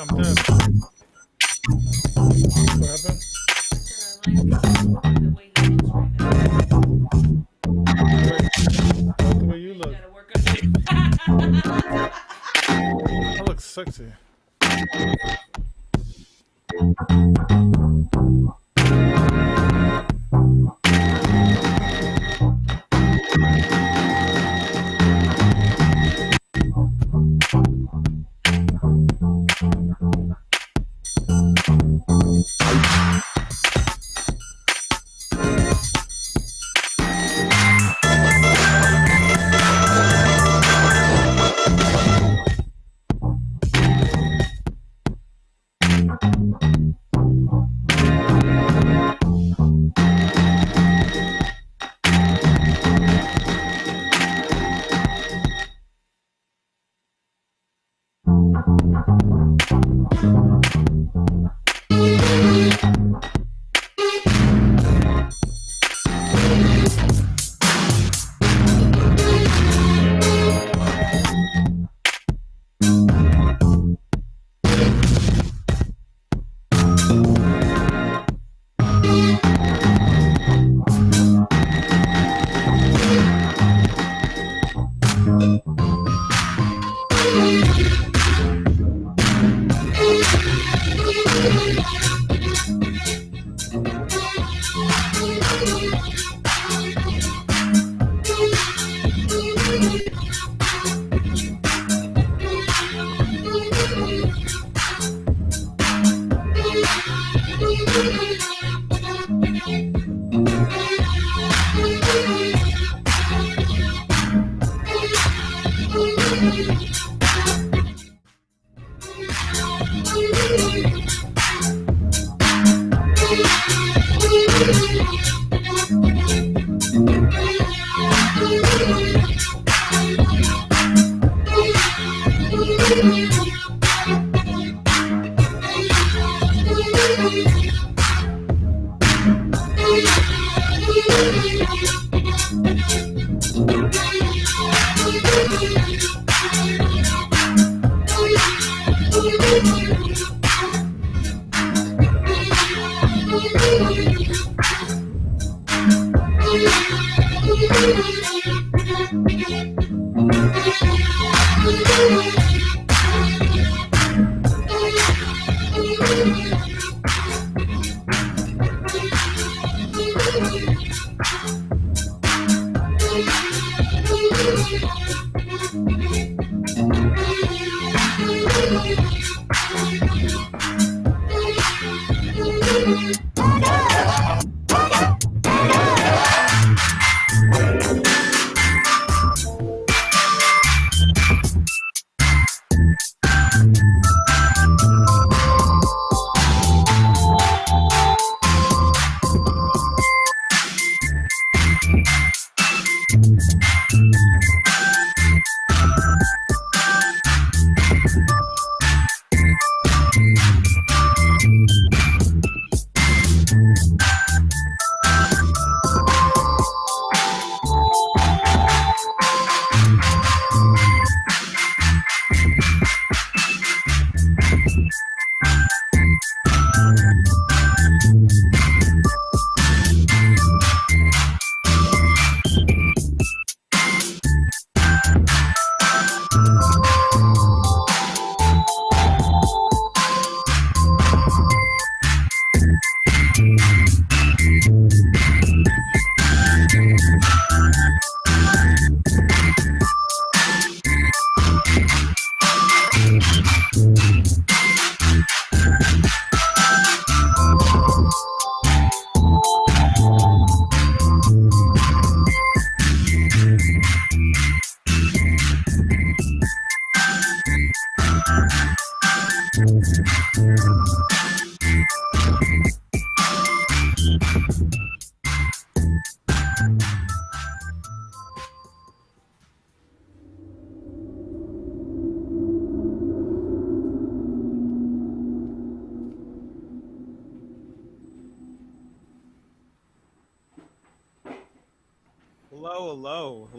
I'm dead. What happened? The way you look. I look sexy.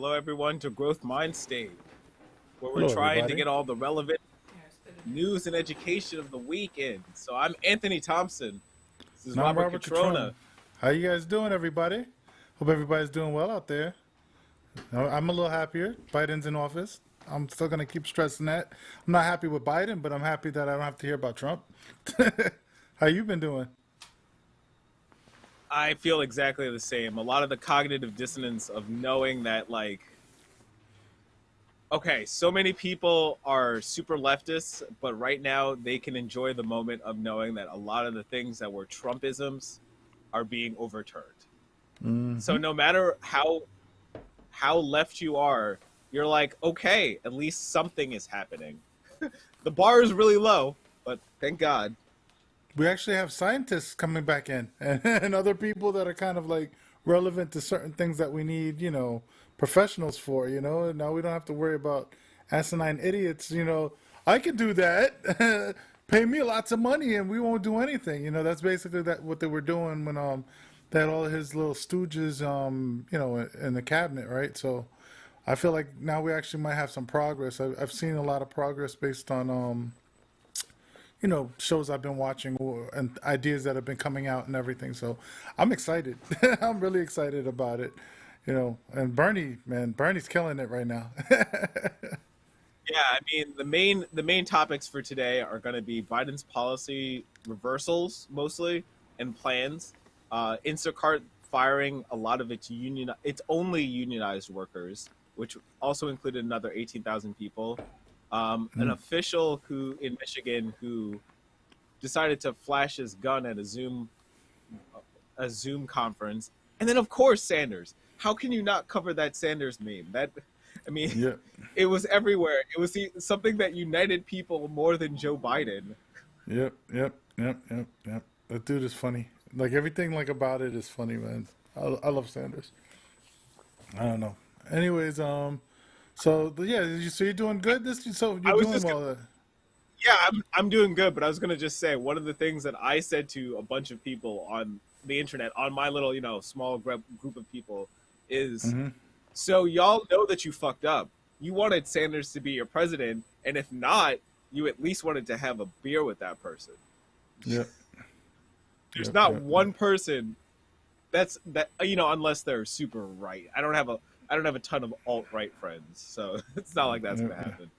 Hello, everyone, to Growth Mind State, where we're Hello, trying to everybody. get all the relevant. news and education of the weekend. So I'm Anthony Thompson. This is Now I'm Robert Robert Catrona. Catrona. How you guys doing, everybody? Hope everybody's doing well out there. I'm a little happier. Biden's in office. I'm still gonna keep stressing that. I'm not happy with Biden, but I'm happy that I don't have to hear about Trump. How you been doing? I feel exactly the same. A lot of the cognitive dissonance of knowing that, like, okay, so many people are super leftists, but right now they can enjoy the moment of knowing that a lot of the things that were Trumpisms are being overturned. So Hmm. no matter how left you are, you're like, okay, at least something is happening. The bar is really low, but thank God. We actually have scientists coming back in and other people that are kind of like relevant to certain things that we need, professionals for, and now we don't have to worry about asinine idiots, I can do that. Pay me lots of money and we won't do anything. That's basically that what they were doing when they had all his little stooges in the cabinet, right? So I feel like now we actually might have some progress. I've seen a lot of progress based on shows I've been watching and ideas that have been coming out and everything. So I'm excited. I'm really excited about it. And Bernie, man, Bernie's killing it right now. Yeah, I mean the main topics for today are going to be Biden's policy reversals mostly and plans. Instacart firing a lot of its only unionized workers, which also included another 18,000 people. An Mm. official who in Michigan who decided to flash his gun at a Zoom conference, and then of course Sanders. How can you not cover that Sanders meme? I mean, Yeah. it was everywhere. It was something that united people more than Joe Biden. Yep. Yep. Yep. Yep. Yep. That dude is funny. Like everything like about it is funny, man. I love Sanders. I don't know. Anyways, yeah, so you're doing good. So you're I was doing just, well. yeah, I'm doing good, but I was gonna just say one of the things that I said to a bunch of people on the internet, on my little small group of people, is Mm-hmm. so y'all know that you fucked up. You wanted Sanders to be your president, and if not, you at least wanted to have a beer with that person. Yep. There's Yep. not Yep. Yep. one person unless they're super right. I don't have a ton of alt right friends, so it's not like that's Yep. gonna happen.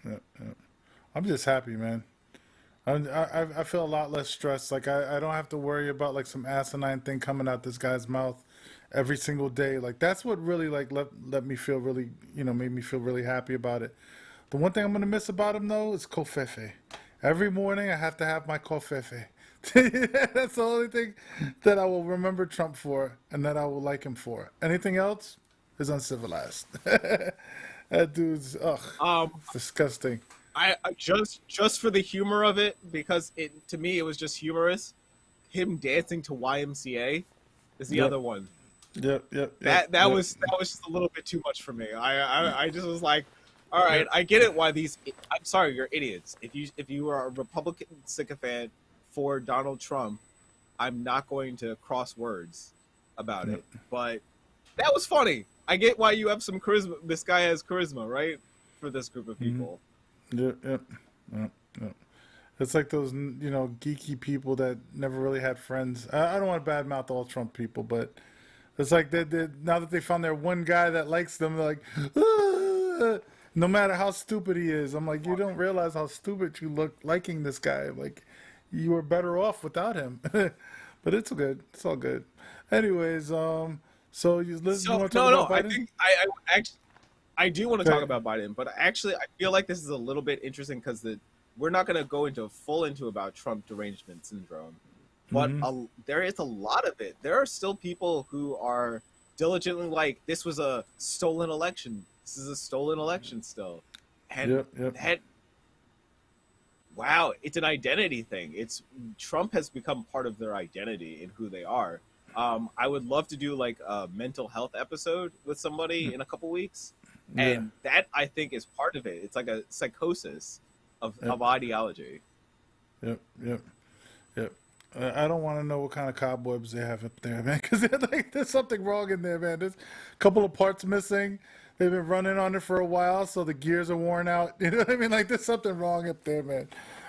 Yep. Yep. I'm just happy, man. I feel a lot less stressed. Like I don't have to worry about like some asinine thing coming out this guy's mouth every single day. Like that's what really like let me feel really made me feel really happy about it. The one thing I'm gonna miss about him though is kofefe. Every morning I have to have my kofefe. That's the only thing that I will remember Trump for and that I will like him for. Anything else is uncivilized. That dude's ugh, Um, it's disgusting. I just for the humor of it, because it to me it was just humorous. Him dancing to YMCA is the Yep. other one. Yep. Yep. Yep. That Yep. was just a little bit too much for me. I just was like, all right, I get it. Why these? I'm sorry, you're idiots. If you are a Republican sycophant for Donald Trump, I'm not going to cross words about Yep. it. But that was funny. I get why you have some charisma. This guy has charisma, right? For this group of Mm-hmm. people. Yep. Yep. Yep. Yep. It's like those, geeky people that never really had friends. I don't want to badmouth all Trump people, but it's like now that they found their one guy that likes them, they're like, "Ah," no matter how stupid he is. I'm like, you don't realize how stupid you look liking this guy. Like, you were better off without him. But it's good. It's all good. Anyways, so you So want to talk no, about I Biden? think I actually I do want to talk Okay. about Biden, but actually I feel like this is a little bit interesting because we're not going to go into about Trump derangement syndrome, but Mm-hmm. there is a lot of it. There are still people who are diligently like this was a stolen election. This is a stolen election still, and Yep. Yep. that wow, it's an identity thing. It's Trump has become part of their identity in who they are. I would love to do like a mental health episode with somebody in a couple weeks, Yeah. and that I think is part of it. It's like a psychosis Yep. of ideology. Yep. Yep. Yep. I don't want to know what kind of cobwebs they have up there, man, because like, there's something wrong in there, man. There's a couple of parts missing. they've been running on it for a while, so the gears are worn out. You know what I mean? Like there's something wrong up there, man.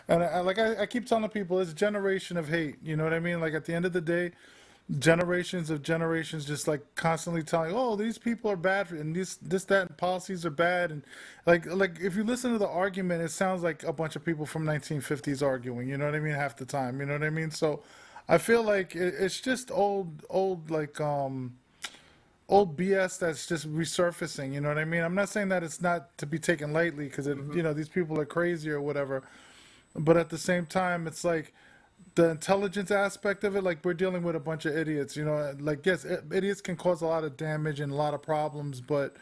And I keep telling people, it's a generation of hate. You know what I mean? Like at the end of the day, generations of generations just like constantly telling, oh, these people are bad and this that and policies are bad, and like if you listen to the argument, it sounds like a bunch of people from 1950s arguing. You know what I mean? Half the time. You know what I mean? So I feel like it's just old like old BS that's just resurfacing. You know what I mean? I'm not saying that it's not to be taken lightly because Hmm. these people are crazy or whatever, but at the same time, it's like the intelligence aspect of it. Like we're dealing with a bunch of idiots. Like yes, idiots can cause a lot of damage and a lot of problems, but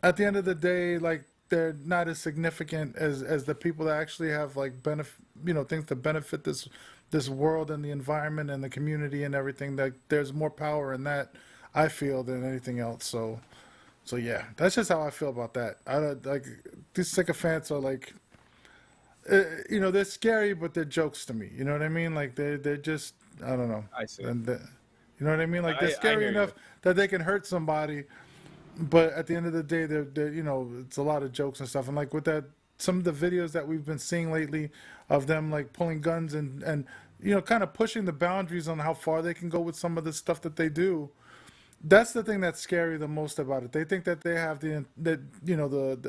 at the end of the day, like they're not as significant as the people that actually have like things to benefit this world and the environment and the community and everything. That there's more power in that, I feel, than anything else. So yeah, that's just how I feel about that. I don't like these sycophants are like, they're scary, but they're jokes to me. You know what I mean? Like they're just, I don't know. I see. And you know what I mean? Like they're I scary hear you. enough that they can hurt somebody, but at the end of the day, they're it's a lot of jokes and stuff. And like with that, some of the videos that we've been seeing lately of them like pulling guns and kind of pushing the boundaries on how far they can go with some of the stuff that they do. That's the thing that's scary the most about it. They think that they have the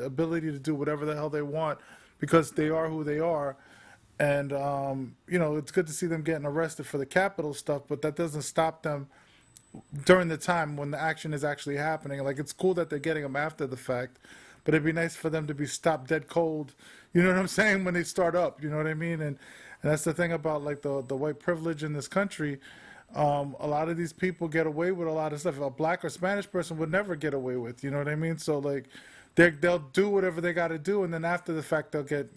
ability to do whatever the hell they want because they are who they are. And it's good to see them getting arrested for the Capitol stuff, but that doesn't stop them during the time when the action is actually happening. Like it's cool that they're getting them after the fact, but it'd be nice for them to be stopped dead cold. You know what I'm saying? When they start up, you know what I mean? And that's the thing about like the white privilege in this country. A lot of these people get away with a lot of stuff a black or Spanish person would never get away with. You know what I mean? So like they'll do whatever they got to do, and then after the fact they'll get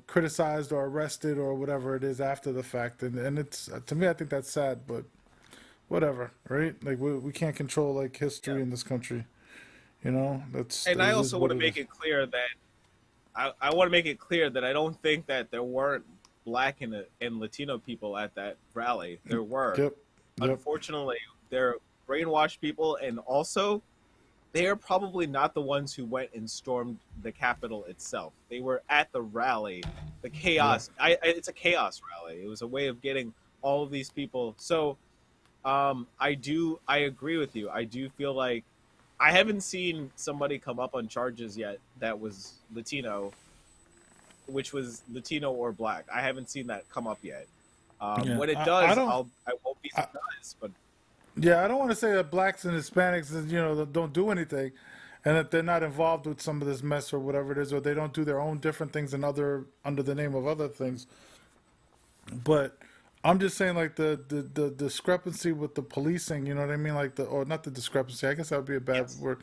criticized or arrested or whatever it is after the fact. And it's to me, I think that's sad, but whatever, right? Like we can't control like Yeah. history in this country. That's And that I it is also want what to it make is. it clear that I want to make it clear that I don't think that there weren't black and Latino people at that rally. There were. Yep, yep, Unfortunately, they're brainwashed people, and also they are probably not the ones who went and stormed the Capitol itself. They were at the rally, the yeah, chaos. It's a chaos rally. It was a way of getting all of these people. So I agree with you. I do feel like I haven't seen somebody come up on charges yet that was Latino, which was Latino or black. I haven't seen that come up yet. yeah. When it I does, don't. I won't be I, surprised. But yeah, I don't want to say that blacks and Hispanics, that don't do anything, and that they're not involved with some of this mess or whatever it is, or they don't do their own different things and other under the name of other things. But I'm just saying, like the discrepancy with the policing. You know what I mean? Like or not the discrepancy. I guess that would be a bad yes, word.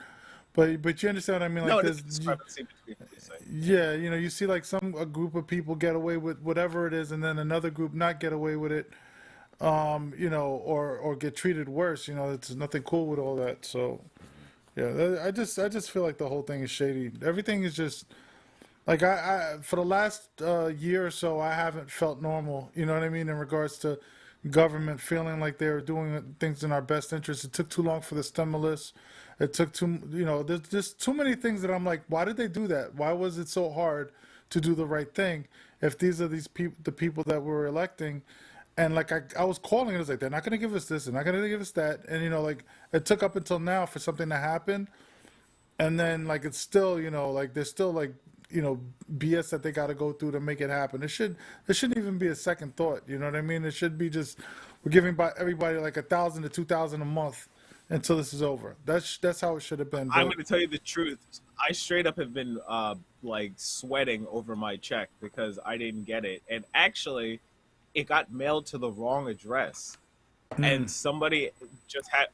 But you understand what I mean? no, Like it is there's a discrepancy between policing. yeah, you see like a group of people get away with whatever it is, and then another group not get away with it, or get treated worse. It's nothing cool with all that. So yeah, I just feel like the whole thing is shady. Everything is just like I for the last year or so, I haven't felt normal. You know what I mean in regards to government feeling like they were doing things in our best interest. It took too long for the stimulus. It took there's just too many things that I'm like, why did they do that? Why was it so hard to do the right thing? If these are these people, the people that we're electing, and like I was calling, it was like they're not going to give us this, they're not going to give us that, and like it took up until now for something to happen, and then like it's still like there's still like BS that they got to go through to make it happen. It shouldn't even be a second thought. You know what I mean? It should be just we're giving by everybody like 1,000 to 2,000 a month until this is over. That's how it should have been. I'm But going to tell you the truth. I straight up have been like sweating over my check because I didn't get it, and actually, it got mailed to the wrong address. And somebody just had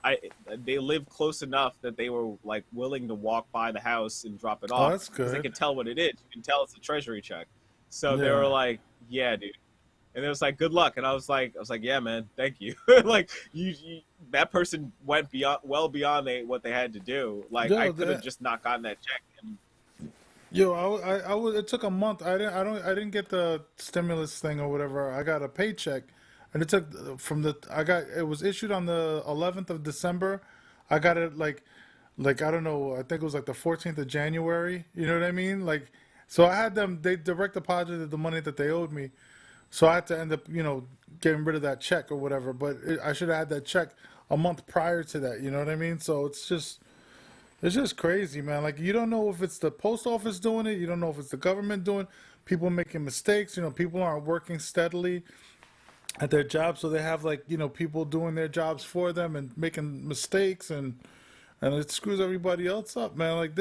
they live close enough that they were like willing to walk by the house and drop it oh, off that's because they good. can tell what it is. You can tell it's a treasury check. So they were Yeah. like, "Yeah, dude," and it was like, "Good luck." And I was like, "Yeah, man, thank you." Like you, that person went beyond, well beyond what they had to do. Like I Yo, could have just not gotten that check. And yo, I was. It took a month. I didn't get the stimulus thing or whatever. I got a paycheck, and it took from the. I got. It was issued on the 11th of December. I got it like like I don't know, I think it was like the 14th of January. You know what I mean? Like, so I had them. They direct deposited the money that they owed me, so I had to end up, getting rid of that check or whatever. But I should have had that check a month prior to that. You know what I mean? So it's just crazy, man. Like you don't know if it's the post office doing it. You don't know if it's the government doing. People making mistakes. People aren't working steadily at their jobs, so they have like people doing their jobs for them and making mistakes, and it screws everybody else up, man. Like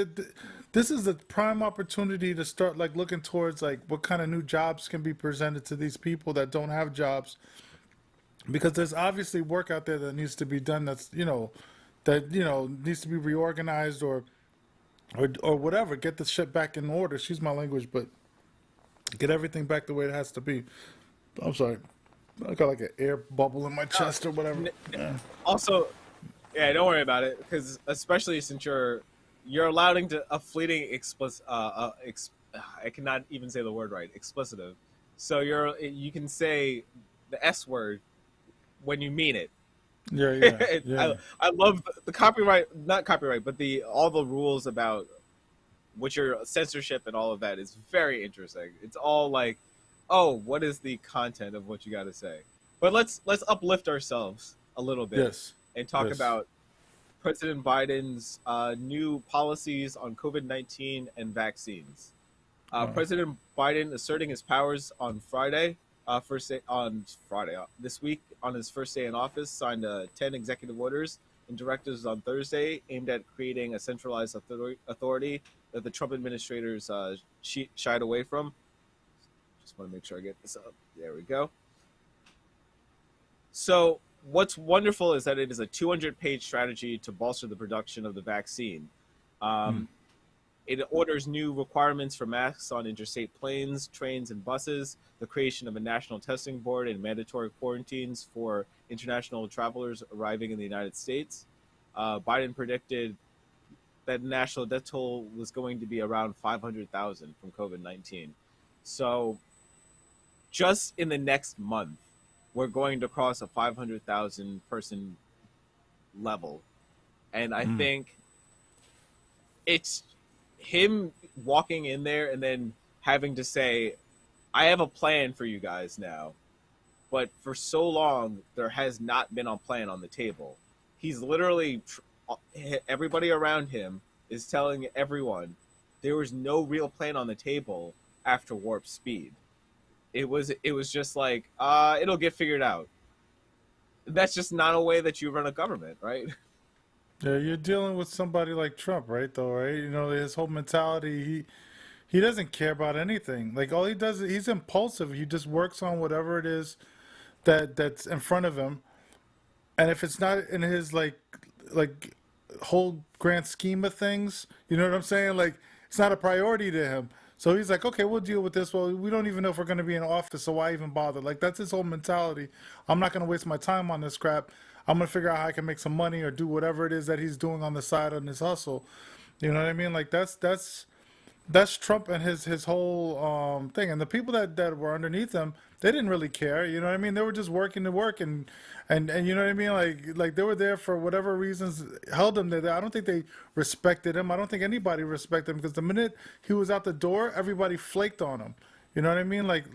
this is the prime opportunity to start like looking towards like what kind of new jobs can be presented to these people that don't have jobs, because there's obviously work out there that needs to be done. That needs to be reorganized or whatever. Get the shit back in order. Excuse my language, but get everything back the way it has to be. I'm sorry. I got like an air bubble in my Uh, chest or whatever. Yeah. Also, yeah, don't worry about it because especially since you're allowing to a fleeting I cannot even say the word right, explicitive. So you can say the S word when you mean it. Yeah, yeah, yeah. I love the copyright, not copyright, but the all the rules about what your censorship and all of that is very interesting. It's all like, oh, what is the content of what you got to say? But let's uplift ourselves a little bit Yes. and talk Yes. about President Biden's new policies on COVID-19 and vaccines. Uh, President Biden asserting his powers on Friday, first day on Friday this week on his first day in office, signed 10 executive orders and directives on Thursday aimed at creating a centralized authority that the Trump administrators shied away from. Just want to make sure I get this up. There we go. So, what's wonderful is that it is a 200-page strategy to bolster the production of the vaccine. mm, Um, it orders new requirements for masks on interstate planes, trains, and buses, the creation of a national testing board, and mandatory quarantines for international travelers arriving in the United States. Biden predicted that the national death toll was going to be around 500,000 from COVID-19. So, just in the next month, we're going to cross a 500,000 person level. And I mm. think it's him walking in there and then having to say, I have a plan for you guys now. But for so long, there has not been a plan on the table. He's literally, everybody around him is telling everyone there was no real plan on the table after Warp Speed. It was just like, it'll get figured out. That's just not a way that you run a government, right? Yeah, you're dealing with somebody like Trump, right? Though, right? His whole mentality. He doesn't care about anything. Like all he does, he's impulsive. He just works on whatever it is that's in front of him, and if it's not in his like whole grand scheme of things, you know what I'm saying? Like it's not a priority to him. So he's like, okay, we'll deal with this. Well, we don't even know if we're going to be in office, so why even bother? Like that's his whole mentality. I'm not going to waste my time on this crap. I'm going to figure out how I can make some money or do whatever it is that he's doing on the side on his hustle. You know what I mean? Like that's Trump and his whole thing. And the people that were underneath him, they didn't really care. You know what I mean? They were just working to work and you know what I mean? Like they were there for whatever reasons held him there. I don't think they respected him. I don't think anybody respected him because the minute he was out the door, everybody flaked on him. You know what I mean? Like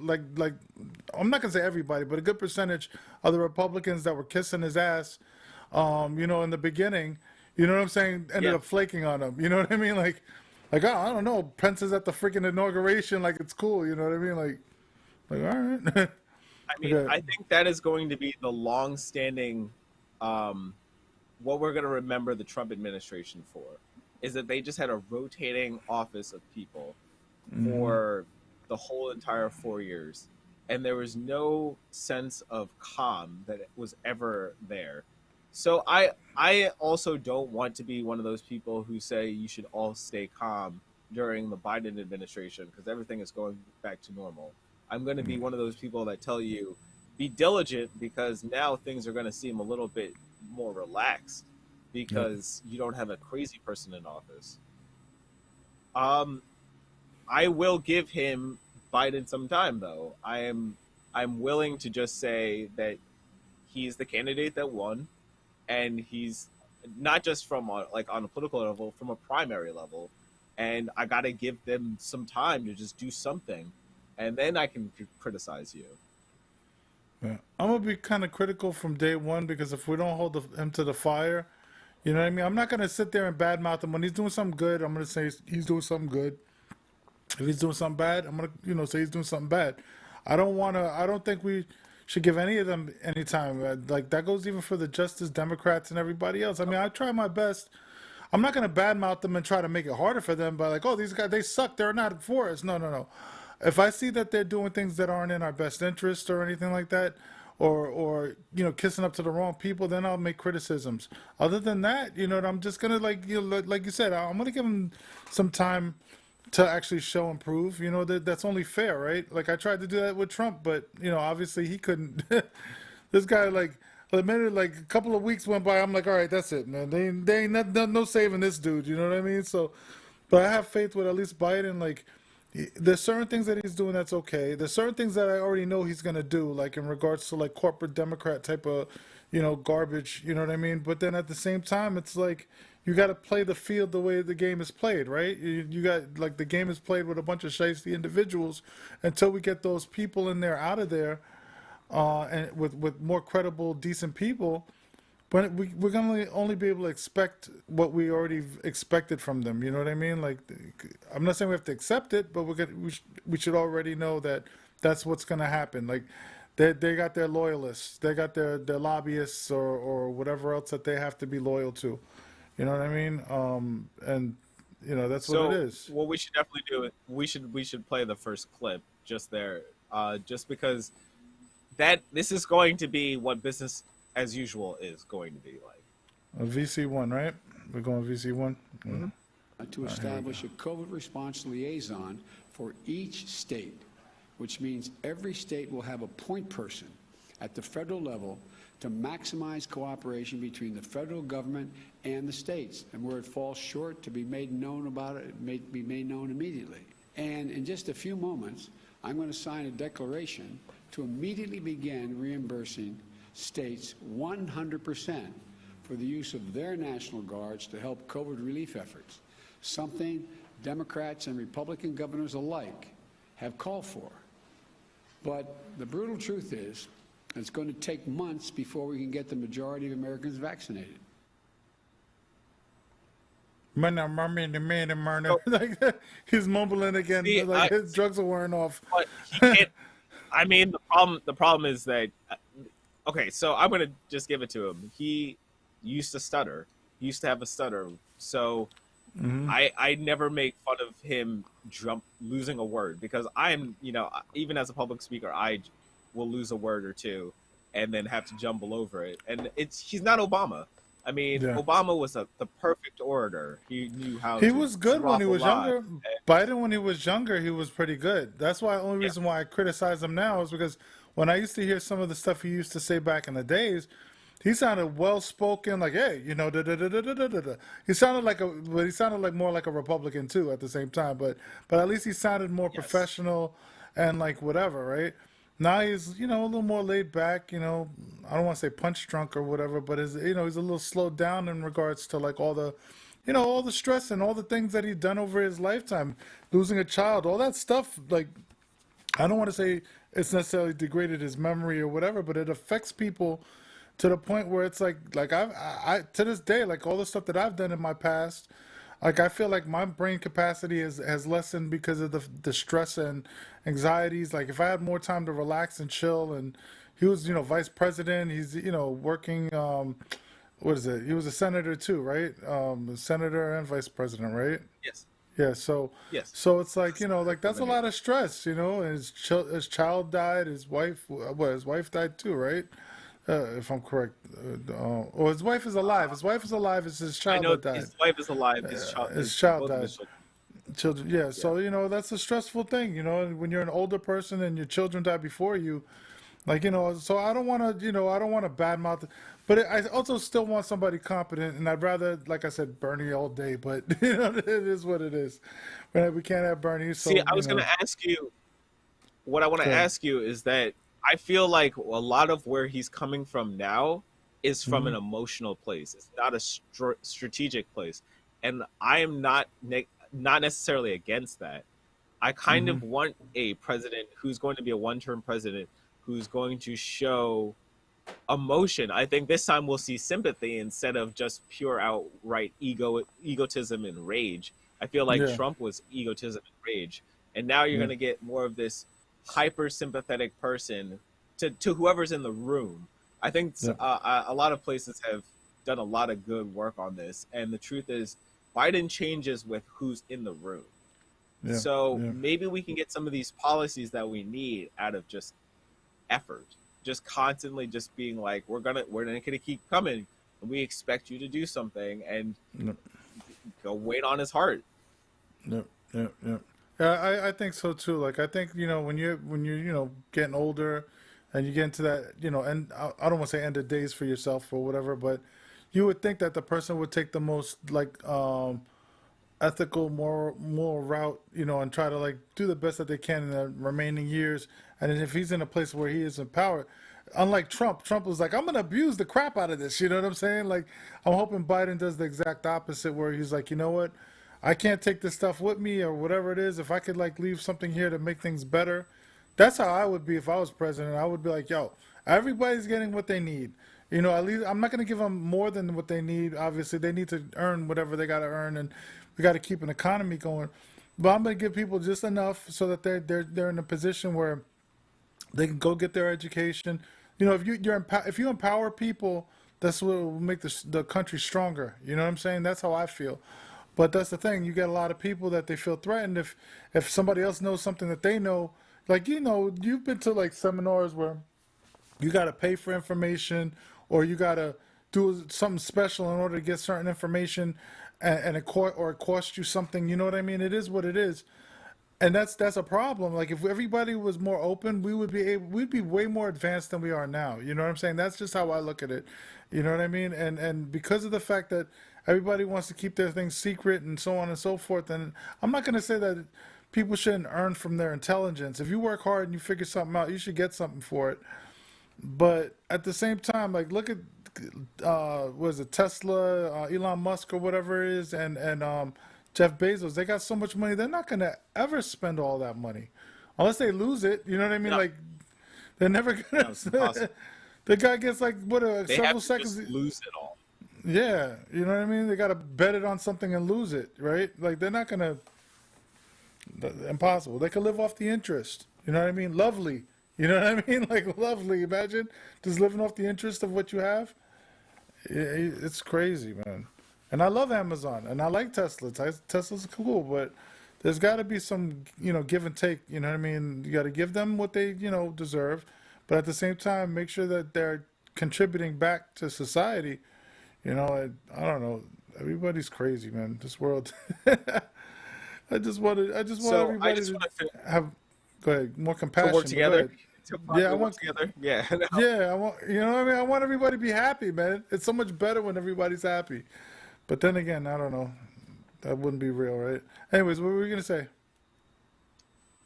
I'm not gonna say everybody, but a good percentage of the Republicans that were kissing his ass, in the beginning, you know what I'm saying, ended Yeah. up flaking on him. You know what I mean? Like I don't know, Pence is at the freaking inauguration, like it's cool. You know what I mean? Like all right, I mean, okay, I think that is going to be the long-standing, um, what we're going to remember the Trump administration for, is that they just had a rotating office of people mm-hmm. for the whole entire 4 years, and there was no sense of calm that was ever there. So I also don't want to be one of those people who say you should all stay calm during the Biden administration because everything is going back to normal. I'm going to be one of those people that tell you be diligent because now things are going to seem a little bit more relaxed Yep. because you don't have a crazy person in office. Um, I will give him Biden some time though. I'm willing to just say that he's the candidate that won and he's not just from like on a political level, from a primary level, and I got to give them some time to just do something, and then I can criticize you. Yeah. I'm gonna be kind of critical from day one because if we don't hold him to the fire, you know what I mean. I'm not gonna sit there and badmouth him when he's doing something good. I'm gonna say he's doing something good. If he's doing something bad, I'm gonna say he's doing something bad. I don't wanna. I don't think we should give any of them any time. Like that goes even for the Justice Democrats and everybody else. I mean, I try my best. I'm not gonna badmouth them and try to make it harder for them by like, oh, these guys they suck. They're not for us. No, no, no. If I see that they're doing things that aren't in our best interest or anything like that, or kissing up to the wrong people, then I'll make criticisms. Other than that, I'm just gonna like you said, I'm gonna give them some time to actually show and prove. That's only fair, right? Like I tried to do that with Trump, but obviously he couldn't. This guy like. The minute like a couple of weeks went by, I'm like, all right, that's it, man. They ain't no saving this dude. You know what I mean? So, but I have faith with at least Biden. Like, there's certain things that he's doing that's okay. There's certain things that I already know he's gonna do, like in regards to like corporate Democrat type of, garbage. You know what I mean? But then at the same time, it's like you got to play the field the way the game is played, right? You got like the game is played with a bunch of shiesty individuals until we get those people in there out of there, and with more credible, decent people. But we're gonna only be able to expect what we already expected from them. You know what I mean? Like, I'm not saying we have to accept it, but we should already know that that's what's gonna happen. Like, they got their loyalists, they got their lobbyists or whatever else that they have to be loyal to. You know what I mean? And that's what it So is. what we should definitely do it. We should play the first clip just there, just because that this is going to be what business as usual is going to be like. A VC1, right? We're going VC1. Yeah. Hmm. To establish a COVID response liaison for each state, which means every state will have a point person at the federal level to maximize cooperation between the federal government and the states. And where it falls short, to be made known about it, be made known immediately. And in just a few moments, I'm going to sign a declaration to immediately begin reimbursing states 100% for the use of their National Guards to help COVID relief efforts, something Democrats and Republican governors alike have called for. But the brutal truth is, it's going to take months before we can get the majority of Americans vaccinated. Murder. So, Like he's mumbling again. see, Like his drugs are wearing off. but he can't. I mean, the problem is that okay. So I'm gonna just give it to him. He used to stutter. He used to have a stutter. So Hmm. I never make fun of him losing a word because I'm even as a public speaker I will lose a word or two and then have to jumble over it, and he's not Obama. I mean, Yeah. Obama was the perfect orator. He knew how He to was good when he drop a was line. younger. Biden, when he was younger, he was pretty good. That's why the only Yeah. reason why I criticize him now is because when I used to hear some of the stuff he used to say back in the days, he sounded well spoken, like, hey, da da da da da da da. Da. But he sounded like more like a Republican too at the same time. But at least he sounded more Yes. professional and like whatever, right? Now he's a little more laid back. I don't want to say punch drunk or whatever, but he's a little slowed down in regards to like all the stress and all the things that he's done over his lifetime, losing a child, all that stuff. Like, I don't want to say it's necessarily degraded his memory or whatever, but it affects people to the point where it's like I to this day, like all the stuff that I've done in my past, like I feel like my brain capacity has lessened because of the stress and anxieties. Like if I had more time to relax and chill, and he was vice president, he's working. What is it? He was a senator too, right? A senator and vice president, right? Yes. Yeah, so Yes. it's like like that's a Combination. lot of stress, and his child died, his wife died too, right? If I'm correct, or his wife is alive. His wife is alive. It's his I child know that died. his wife is alive. His child, His child both of died. his children. Children, yeah. Yeah. So that's a stressful thing, and when you're an older person and your children die before you, like so I don't want to I don't want to badmouth, but I also still want somebody competent, and I'd rather, like I said, Bernie all day, but it is what it is. Right? We can't have Bernie, See, so I was going to ask you. What I want to good. ask you is that I feel like a lot of where he's coming from now is from an emotional place. It's not a strategic place, and I am not necessarily against that. I kind Hmm. of want a president who's going to be a one-term president who's going to show emotion. I think this time we'll see sympathy instead of just pure outright egotism and rage. I feel like Yeah. Trump was egotism and rage, and now you're Yeah. going to get more of this hyper sympathetic person to whoever's in the room. I think Yeah. a lot of places have done a lot of good work on this, and the truth is, Biden changes with who's in the room. Yeah. So Yeah. maybe we can get some of these policies that we need out of just effort, just constantly just being like, we're gonna keep coming, and we expect you to do something, and Yeah. go wait on his heart. Yep, yep, yep. Yeah, I think so too. Like I think when you're getting older, and you get into that and I don't want to say end of days for yourself or whatever, but you would think that the person would take the most like ethical, moral route, and try to like do the best that they can in the remaining years. And then if he's in a place where he is in power, unlike Trump was like, I'm gonna abuse the crap out of this. You know what I'm saying? Like, I'm hoping Biden does the exact opposite, where he's like, you know what, I can't take this stuff with me or whatever it is. If I could like leave something here to make things better, that's how I would be if I was president. I would be like, yo, everybody's getting what they need. At least I'm not going to give them more than what they need. Obviously, they need to earn whatever they got to earn, and we got to keep an economy going. But I'm going to give people just enough so that they're in a position where they can go get their education. If you empower people, that's what will make the country stronger. You know what I'm saying? That's how I feel. But that's the thing. You get a lot of people that they feel threatened if somebody else knows something that they know. Like you've been to like seminars where you got to pay for information, or you got to do something special in order to get certain information, and it costs you something. You know what I mean? It is what it is, and that's a problem. Like if everybody was more open, we'd be way more advanced than we are now. You know what I'm saying? That's just how I look at it. You know what I mean? And because of the fact that everybody wants to keep their things secret and so on and so forth, and I'm not going to say that people shouldn't earn from their intelligence. If you work hard and you figure something out, you should get something for it. But at the same time, like look at was it Tesla, Elon Musk or whatever it is, and Jeff Bezos. They got so much money, they're not gonna ever spend all that money, unless they lose it. You know what I mean? No, Like they're never no, gonna. it's impossible. The guy gets like what They have several to seconds. just lose it all. Yeah, you know what I mean. They gotta bet it on something and lose it, right? Like they're not gonna. Impossible. They could live off the interest. You know what I mean? Lovely. You know what I mean? Like lovely. Imagine just living off the interest of what you have. It's crazy, man. And I love Amazon and I like Tesla. Tesla's cool, but there's got to be some, give and take. You know what I mean? You got to give them what they, deserve, but at the same time, make sure that they're contributing back to society. I don't know. Everybody's crazy, man. This world. I just want So I everybody just to want to have, go ahead, more to compassion. work But go together. ahead. To Yeah, I properly work want. together. Yeah. No. Yeah, I want. You know what I mean? I want everybody to be happy, man. It's so much better when everybody's happy. But then again, I don't know. That wouldn't be real, right? Anyways, what were we gonna say?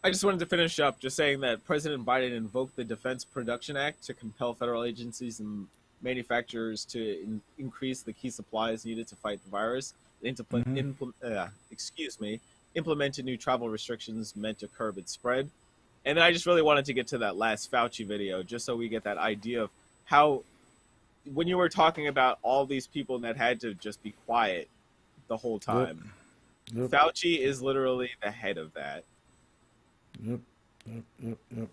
I just wanted to finish up just saying that President Biden invoked the Defense Production Act to compel federal agencies and manufacturers to increase the key supplies needed to fight the virus. Hmm. Implemented new travel restrictions meant to curb its spread. And then I just really wanted to get to that last Fauci video, just so we get that idea of how, when you were talking about all these people that had to just be quiet the whole Yep. time, Yep. Fauci is literally the head of that. Yep. Yep. Yep. Yep.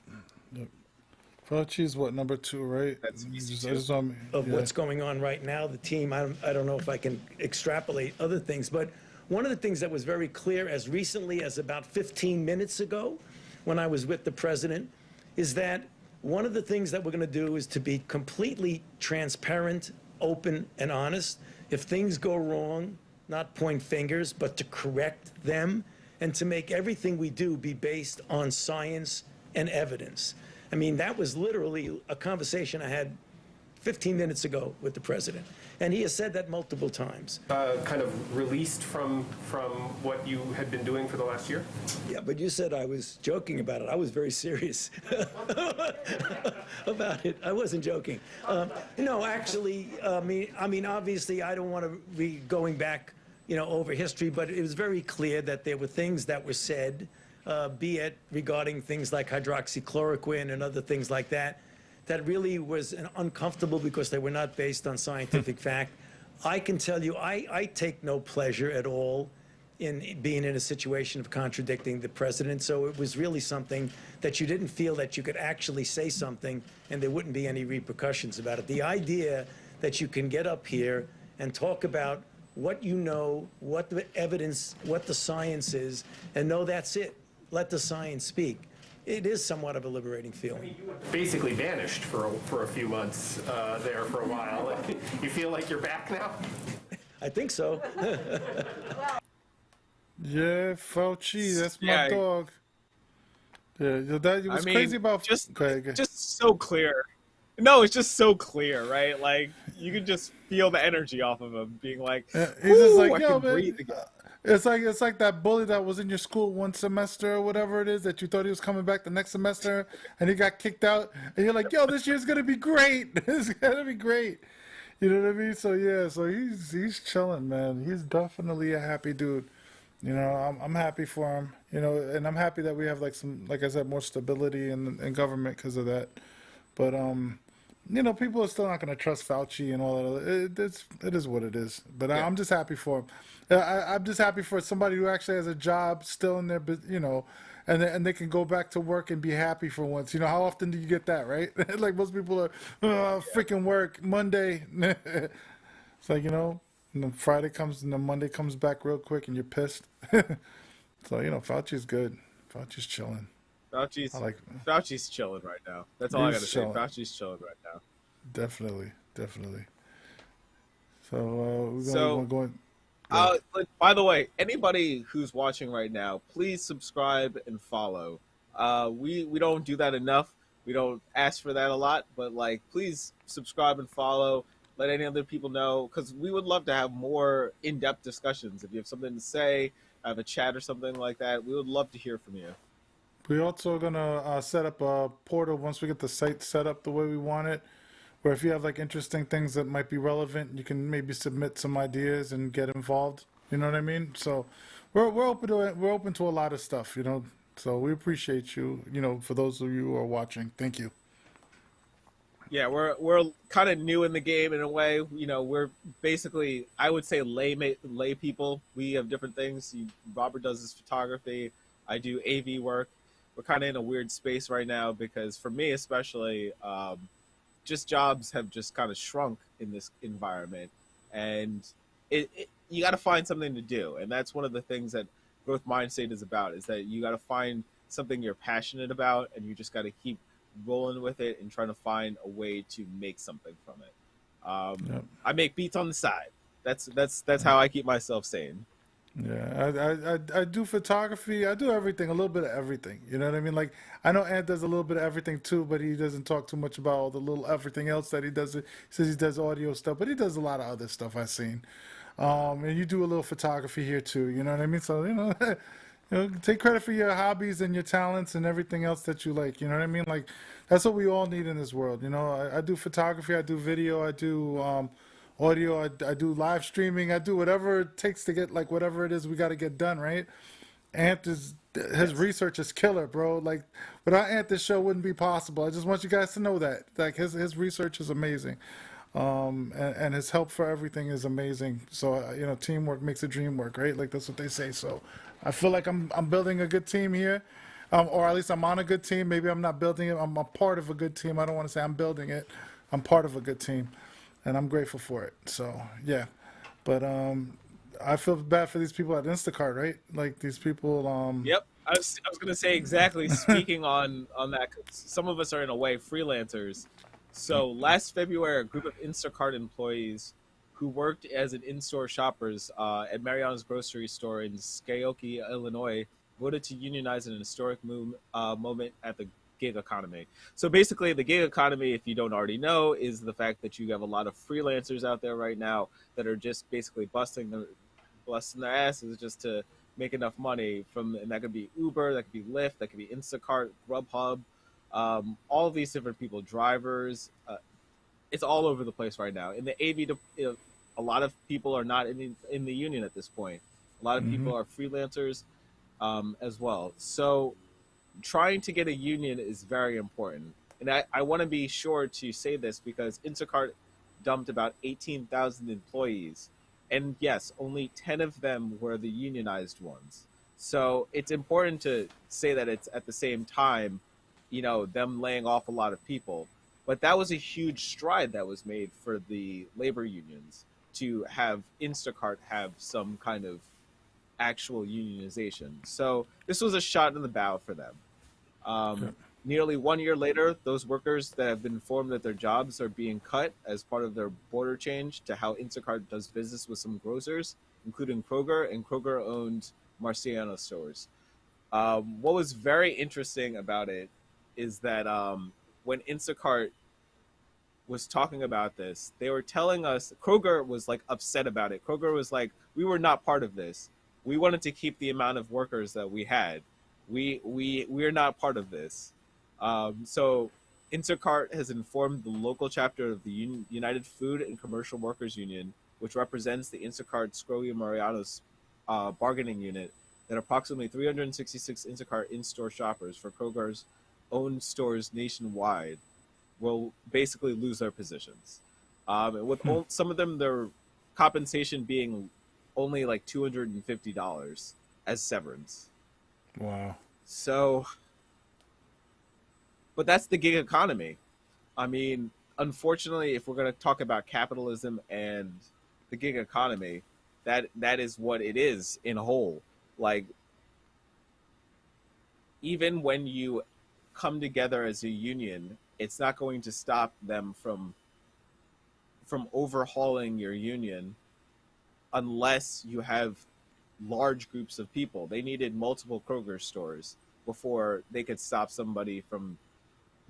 Yep. Fauci's what, number two, right? That's You easy just, I too. just want Of yeah. what's going on right now. The team, I don't know if I can extrapolate other things, but one of the things that was very clear as recently as about 15 minutes ago when I was with the president is that one of the things that we're going to do is to be completely transparent, open, and honest. If things go wrong, not point fingers, but to correct them and to make everything we do be based on science and evidence. I mean, that was literally a conversation I had 15 minutes ago with the president. And he has said that multiple times. Kind of released from what you had been doing for the last year? Yeah, but you said I was joking about it. I was very serious about it. I wasn't joking. No, actually, I mean, obviously, I don't want to be going back, over history, but it was very clear that there were things that were said, be it regarding things like hydroxychloroquine and other things like that, that really was uncomfortable because they were not based on scientific fact. I can tell you, I take no pleasure at all in being in a situation of contradicting the president. So it was really something that you didn't feel that you could actually say something and there wouldn't be any repercussions about it. The idea that you can get up here and talk about what you know, what the evidence, what the science is, and no, that's it. Let the science speak. It is somewhat of a liberating feeling. Basically vanished for a few months there for a while. You feel like you're back now? I think so. Yeah, Fauci, that's my Yeah. dog. Yeah, that it was crazy about just okay. just so clear. No, it's just so clear, right? Like you can just feel the energy off of him, being like, Yeah, he's just like, I yo, can man. breathe again. It's like that bully that was in your school one semester or whatever it is that you thought he was coming back the next semester and he got kicked out and you're like, yo, this year's gonna be great. It's gonna be great. You know what I mean? So yeah, so he's chilling, man. He's definitely a happy dude. I'm happy for him. And I'm happy that we have like I said, more stability in government because of that. But people are still not going to trust Fauci and all that. It is what it is. But Yeah. I'm just happy for him. I'm just happy for somebody who actually has a job still in their, and they can go back to work and be happy for once. How often do you get that, right? Like most people are, freaking work Monday. It's like, and then Friday comes and then Monday comes back real quick and you're pissed. So, Fauci's good. Fauci's chilling. Fauci's chilling right now. That's all I He's gotta chilling. say. Fauci's chilling right now. Definitely. So, we're So- going. But by the way, anybody who's watching right now, please subscribe and follow. We don't do that enough. We don't ask for that a lot, but please subscribe and follow. Let any other people know, because we would love to have more in-depth discussions. If you have something to say, have a chat or something like that, we would love to hear from you. We're also gonna set up a portal once we get the site set up the way we want it, where if you have interesting things that might be relevant, you can maybe submit some ideas and get involved. You know what I mean? So we're open to it. We're open to a lot of stuff. So we appreciate you. For those of you who are watching, thank you. Yeah, we're kind of new in the game in a way. We're basically, I would say, lay people. We have different things. Robert does his photography. I do AV work. We're kind of in a weird space right now because, for me especially, just jobs have just kind of shrunk in this environment, and you got to find something to do, and that's one of the things that Growth Mindset is about. Is that you got to find something you're passionate about, and you just got to keep rolling with it and trying to find a way to make something from it. Yep. I make beats on the side. That's how I keep myself sane. Yeah, I do photography. I do everything, a little bit of everything. You know what I mean? I know Ant does a little bit of everything too, but he doesn't talk too much about all the little everything else that he does. He says he does audio stuff, but he does a lot of other stuff I've seen. And you do a little photography here too. You know what I mean? So take credit for your hobbies and your talents and everything else that you like. You know what I mean? That's what we all need in this world. I do photography, I do video, I do audio, I do live streaming, I do whatever it takes to get whatever it is we got to get done, right? His research is killer, bro. Without Ant, this show wouldn't be possible. I just want you guys to know that. His research is amazing. And his help for everything is amazing. So, teamwork makes the dream work, right? That's what they say. So I feel like I'm building a good team here. Or at least I'm on a good team. Maybe I'm not building it. I'm a part of a good team. I don't want to say I'm building it. I'm part of a good team. And I'm grateful for it. So, yeah. But I feel bad for these people at Instacart, right? These people... Yep. I was gonna say exactly. Speaking on that, 'cause some of us are in a way freelancers. So last February, a group of Instacart employees who worked as an in-store shoppers at Mariana's grocery store in Skokie, Illinois, voted to unionize in an historic moment at the gig economy. So basically, the gig economy, if you don't already know, is the fact that you have a lot of freelancers out there right now that are just basically busting their asses just to make enough money from, and that could be Uber, that could be Lyft, that could be Instacart, Grubhub, all of these different people, drivers. It's all over the place right now. In the AV, a lot of people are not in the union at this point. A lot of people are freelancers as well. So trying to get a union is very important. And I want to be sure to say this because Instacart dumped about 18,000 employees. And yes, only 10 of them were the unionized ones. So it's important to say that it's at the same time, them laying off a lot of people. But that was a huge stride that was made for the labor unions to have Instacart have some kind of actual unionization. So this was a shot in the bow for them. Nearly 1 year later, those workers that have been informed that their jobs are being cut as part of their border change to how Instacart does business with some grocers, including Kroger and Kroger-owned Marciano stores. What was very interesting about it is that when Instacart was talking about this, they were telling us Kroger was like upset about it. Kroger was like, we were not part of this. We wanted to keep the amount of workers that we had. We're not part of this. So Instacart has informed the local chapter of the United Food and Commercial Workers Union, which represents the Instacart Scroggie Mariano's bargaining unit, that approximately 366 Instacart in-store shoppers for Kroger's own stores nationwide will basically lose their positions. With some of them, their compensation being only like $250 as severance. Wow. So, but that's the gig economy. I mean, unfortunately, if we're going to talk about capitalism and the gig economy, that is what it is in whole. Like, even when you come together as a union, it's not going to stop them from overhauling your union unless you have large groups of people. They needed multiple Kroger stores before they could stop somebody from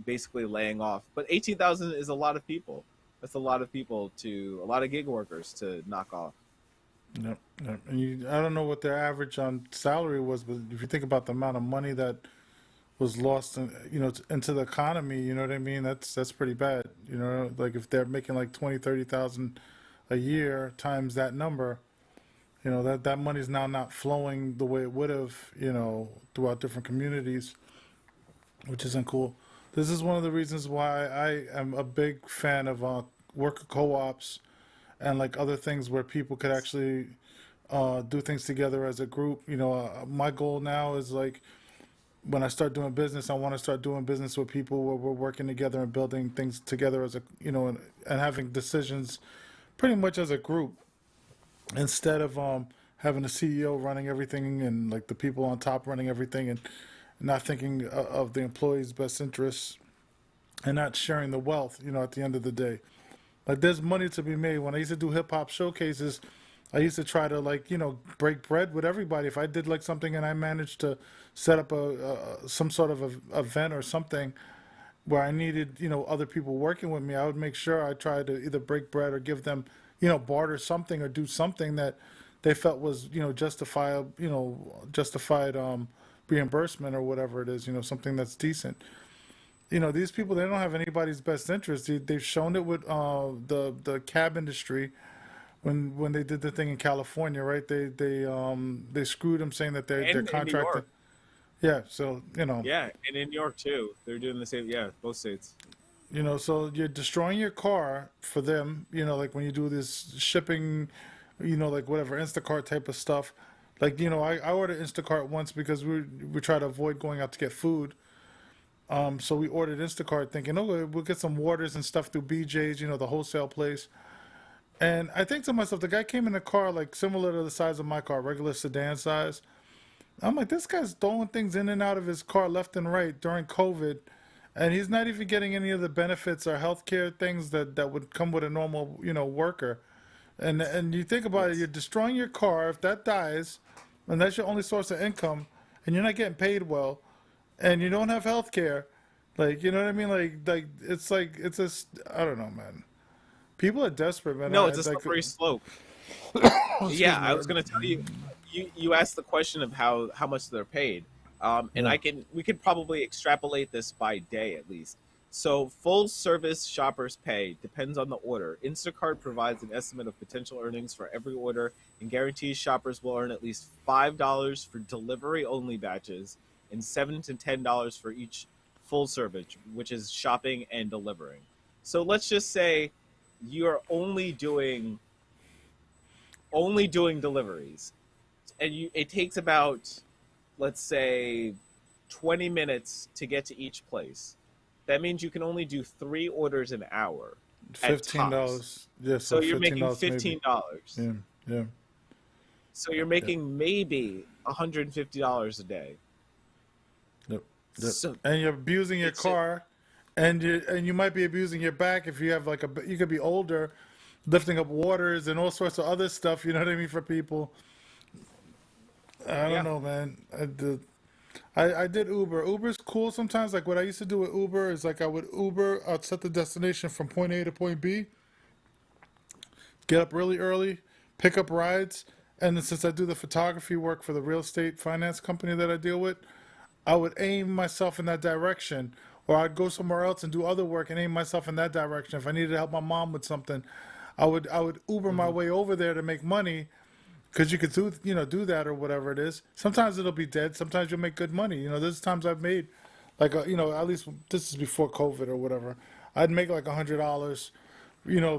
basically laying off. But 18,000 is a lot of people. That's a lot of people a lot of gig workers to knock off. Yep. And I don't know what their average on salary was, but if you think about the amount of money that was lost, into the economy, you know what I mean? That's pretty bad. Like if they're making like 20, 30,000 a year times that number, that money's now not flowing the way it would have, throughout different communities, which isn't cool. This is one of the reasons why I am a big fan of worker co-ops and like other things where people could actually do things together as a group. My goal now is like when I start doing business, I want to start doing business with people where we're working together and building things together as and having decisions pretty much as a group instead of having a CEO running everything and like the people on top running everything and not thinking of the employees' best interests and not sharing the wealth, at the end of the day. Like there's money to be made. When I used to do hip hop showcases, I used to try to break bread with everybody. If I did like something and I managed to set up some sort of a event or something where I needed, other people working with me, I would make sure I tried to either break bread or give them, barter something or do something that they felt was, justified reimbursement or whatever it is, something that's decent. These people, they don't have anybody's best interest. They've shown it with the cab industry when they did the thing in California, right? They screwed them saying that they're In New contracted. York. Yeah, so Yeah, and in New York too. They're doing the same. Yeah, both states. so you're destroying your car for them. Like when you do this shipping, like whatever Instacart type of stuff. Like I ordered Instacart once because we try to avoid going out to get food. So we ordered Instacart thinking, oh, we'll get some waters and stuff through BJ's, the wholesale place. And I think to myself, the guy came in a car like similar to the size of my car, regular sedan size. I'm like, this guy's throwing things in and out of his car left and right during COVID, and he's not even getting any of the benefits or healthcare things that would come with a normal, worker. And you think about it, you're destroying your car. If that dies, and that's your only source of income, and you're not getting paid well, and you don't have healthcare, Like, you know what I mean? It's just, I don't know, man. People are desperate, man. No, it's a Like, slippery slope. excuse Yeah, me. I was gonna tell you. You asked the question of how much they're paid, and Yeah. we could probably extrapolate this by day at least. So full service shoppers pay depends on the order. Instacart provides an estimate of potential earnings for every order and guarantees shoppers will earn at least $5 for delivery only batches and $7 to $10 for each full service, which is shopping and delivering. So let's just say you're only doing deliveries and it takes about, let's say, 20 minutes to get to each place. That means you can only do 3 orders an hour at fifteen tops. dollars. Yeah, so So you're making $15 maybe. $15. Yeah, yeah, So you're yeah. making maybe $150 a day. Yep, yep. So And you're abusing your it's a, car, and you might be abusing your back if you have like you could be older, lifting up waters and all sorts of other stuff. You know what I mean for people. I don't yeah. know, man. I did Uber. Uber's cool sometimes. Like what I used to do with Uber is like I would Uber. I'd set the destination from point A to point B. Get up really early, pick up rides, and then since I do the photography work for the real estate finance company that I deal with, I would aim myself in that direction, or I'd go somewhere else and do other work and aim myself in that direction. If I needed to help my mom with something, I would Uber my Hmm. way over there to make money because you could do that or whatever it is. Sometimes it'll be dead. Sometimes you'll make good money. There's times I've made like at least this is before COVID or whatever. I'd make like $100,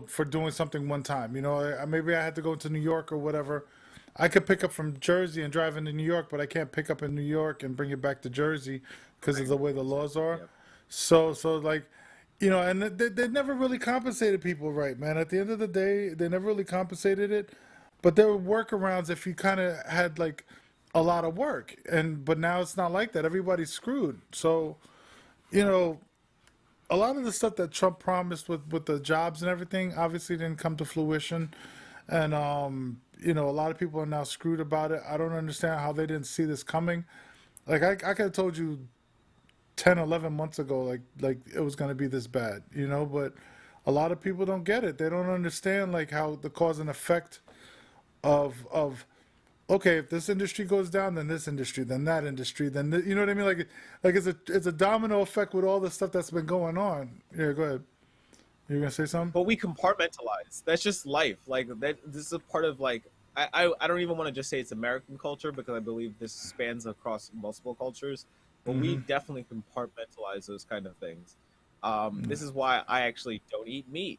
for doing something one time. Maybe I had to go to New York or whatever. I could pick up from Jersey and drive into New York, but I can't pick up in New York and bring it back to Jersey because of Right. the way the laws are. Yep. So like, and they never really compensated people right, man. At the end of the day, they never really compensated it. But there were workarounds if you kind of had like a lot of work, but now it's not like that. Everybody's screwed. So, you know, a lot of the stuff that Trump promised with the jobs and everything obviously didn't come to fruition. And a lot of people are now screwed about it. I don't understand how they didn't see this coming. Like I could have told you 10, 11 months ago, like it was gonna be this bad, but a lot of people don't get it. They don't understand like how the cause and effect of okay, if this industry goes down, then this industry, then that industry, then you know what I mean? Like it's a domino effect with all the stuff that's been going on. Yeah, go ahead. You're gonna say something? But we compartmentalize. That's just life. Like that. This is a part of like I don't even want to just say it's American culture because I believe this spans across multiple cultures. But we Mm-hmm. definitely compartmentalize those kind of things. This is why I actually don't eat meat,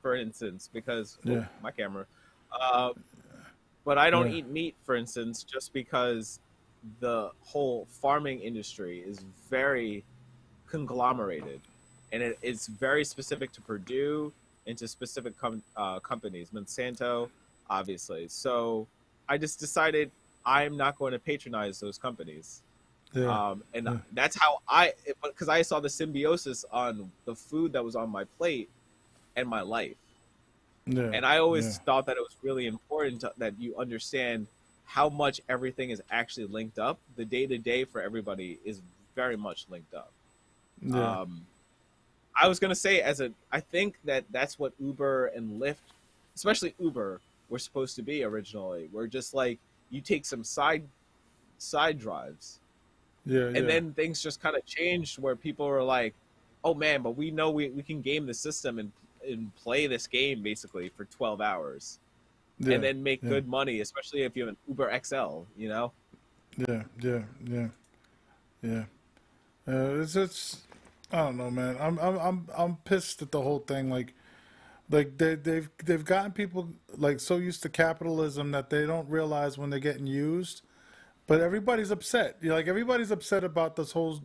for instance, because oh, Yeah, my camera. Uh, but I don't yeah, eat meat, for instance, just because the whole farming industry is very conglomerated, and it's very specific to Purdue and to specific companies, Monsanto, obviously. So I just decided I'm not going to patronize those companies, yeah, and yeah, that's how because I saw the symbiosis on the food that was on my plate and my life. yeah, And I yeah, always thought that it was really important that you understand how much everything is actually linked up. The day to day for everybody is very much linked up. yeah, Um, I was gonna say I think that that's what Uber and Lyft, especially Uber, were supposed to be originally. Where just like you take some side drives, yeah, and yeah, then things just kind of changed where people were like, "Oh man, but we know we can game the system and play this game basically for 12 hours." And yeah, then make yeah, good money, especially if you have an Uber XL, you know? yeah, yeah, yeah, yeah. It's I don't know, man. I'm pissed at the whole thing. Like they've gotten people like so used to capitalism that they don't realize when they're getting used. But everybody's upset. Like everybody's upset about this whole.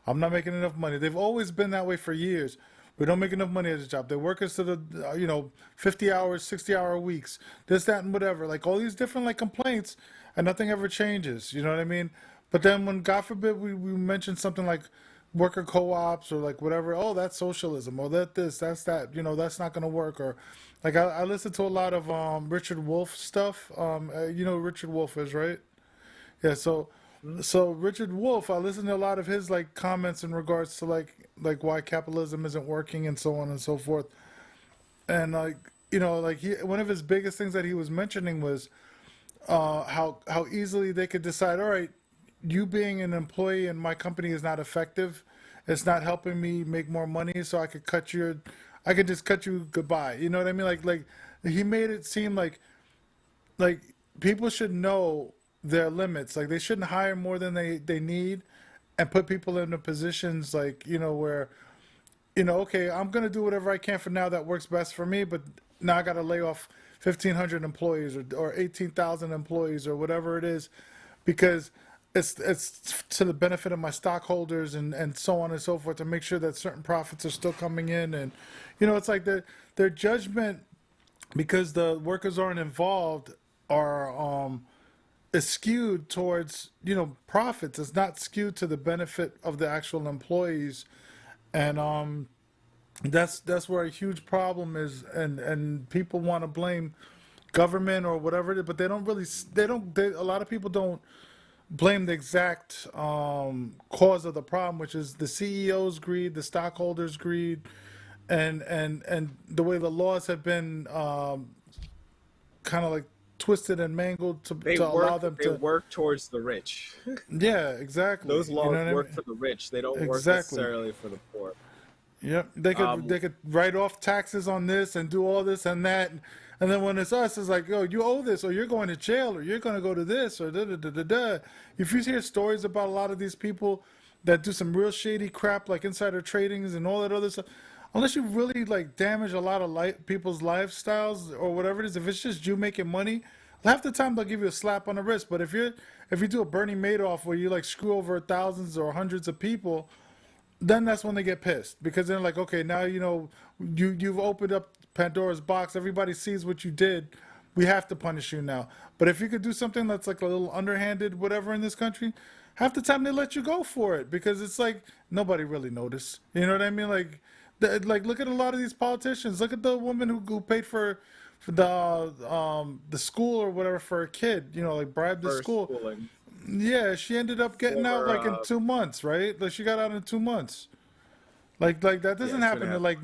I'm not making enough money. They've always been that way for years. We don't make enough money at the job. They work us to the 50 hours, 60-hour weeks, this, that, and whatever. Like all these different like complaints, and nothing ever changes. You know what I mean? But then when God forbid we mention something like worker co-ops or like whatever, oh that's socialism or that this, that's that. That's not gonna work. Or like I listen to a lot of Richard Wolf stuff. You know who Richard Wolf is, right? Yeah, so So Richard Wolff, I listened to a lot of his like comments in regards to like why capitalism isn't working and so on and so forth. And like like one of his biggest things that he was mentioning was how easily they could decide, all right, you being an employee in my company is not effective. It's not helping me make more money, so I could just cut you goodbye. You know what I mean? Like he made it seem like people should know their limits. Like they shouldn't hire more than they need and put people into positions like, where, okay, I'm gonna do whatever I can for now that works best for me, but now I gotta lay off 1,500 employees or 18,000 employees or whatever it is, because it's to the benefit of my stockholders and so on and so forth to make sure that certain profits are still coming in. And it's like their judgment, because the workers aren't involved, are is skewed towards profits. It's not skewed to the benefit of the actual employees. And that's where a huge problem is. And people want to blame government or whatever it is, but they don't really, a lot of people don't blame the exact cause of the problem, which is the CEO's greed, the stockholders' greed, and the way the laws have been kind of like twisted and mangled to allow them they to work towards the rich. yeah, exactly. Those laws what I work mean? for the rich. They don't work Exactly. necessarily for the poor. Yep, they could write off taxes on this and do all this and that, and then when it's us, it's like, oh, you owe this, or you're going to jail, or you're going to go to this, or da da da da da. If you hear stories about a lot of these people that do some real shady crap like insider tradings and all that other stuff, unless you really like damage a lot of people's lifestyles or whatever it is, if it's just you making money, half the time they'll give you a slap on the wrist. But if you do a Bernie Madoff where you like screw over thousands or hundreds of people, then that's when they get pissed, because they're like, okay, now you've opened up Pandora's box. Everybody sees what you did. We have to punish you now. But if you could do something that's like a little underhanded, whatever, in this country, half the time they let you go for it, because it's like nobody really noticed. You know what I mean? Like look at a lot of these politicians. Look at the woman who paid for the school or whatever for a kid. Like bribed the For school. schooling. Yeah, she ended up getting out Former, like in 2 months, right? Like she got out in 2 months. Like that yeah, doesn't 2.5 happen to like,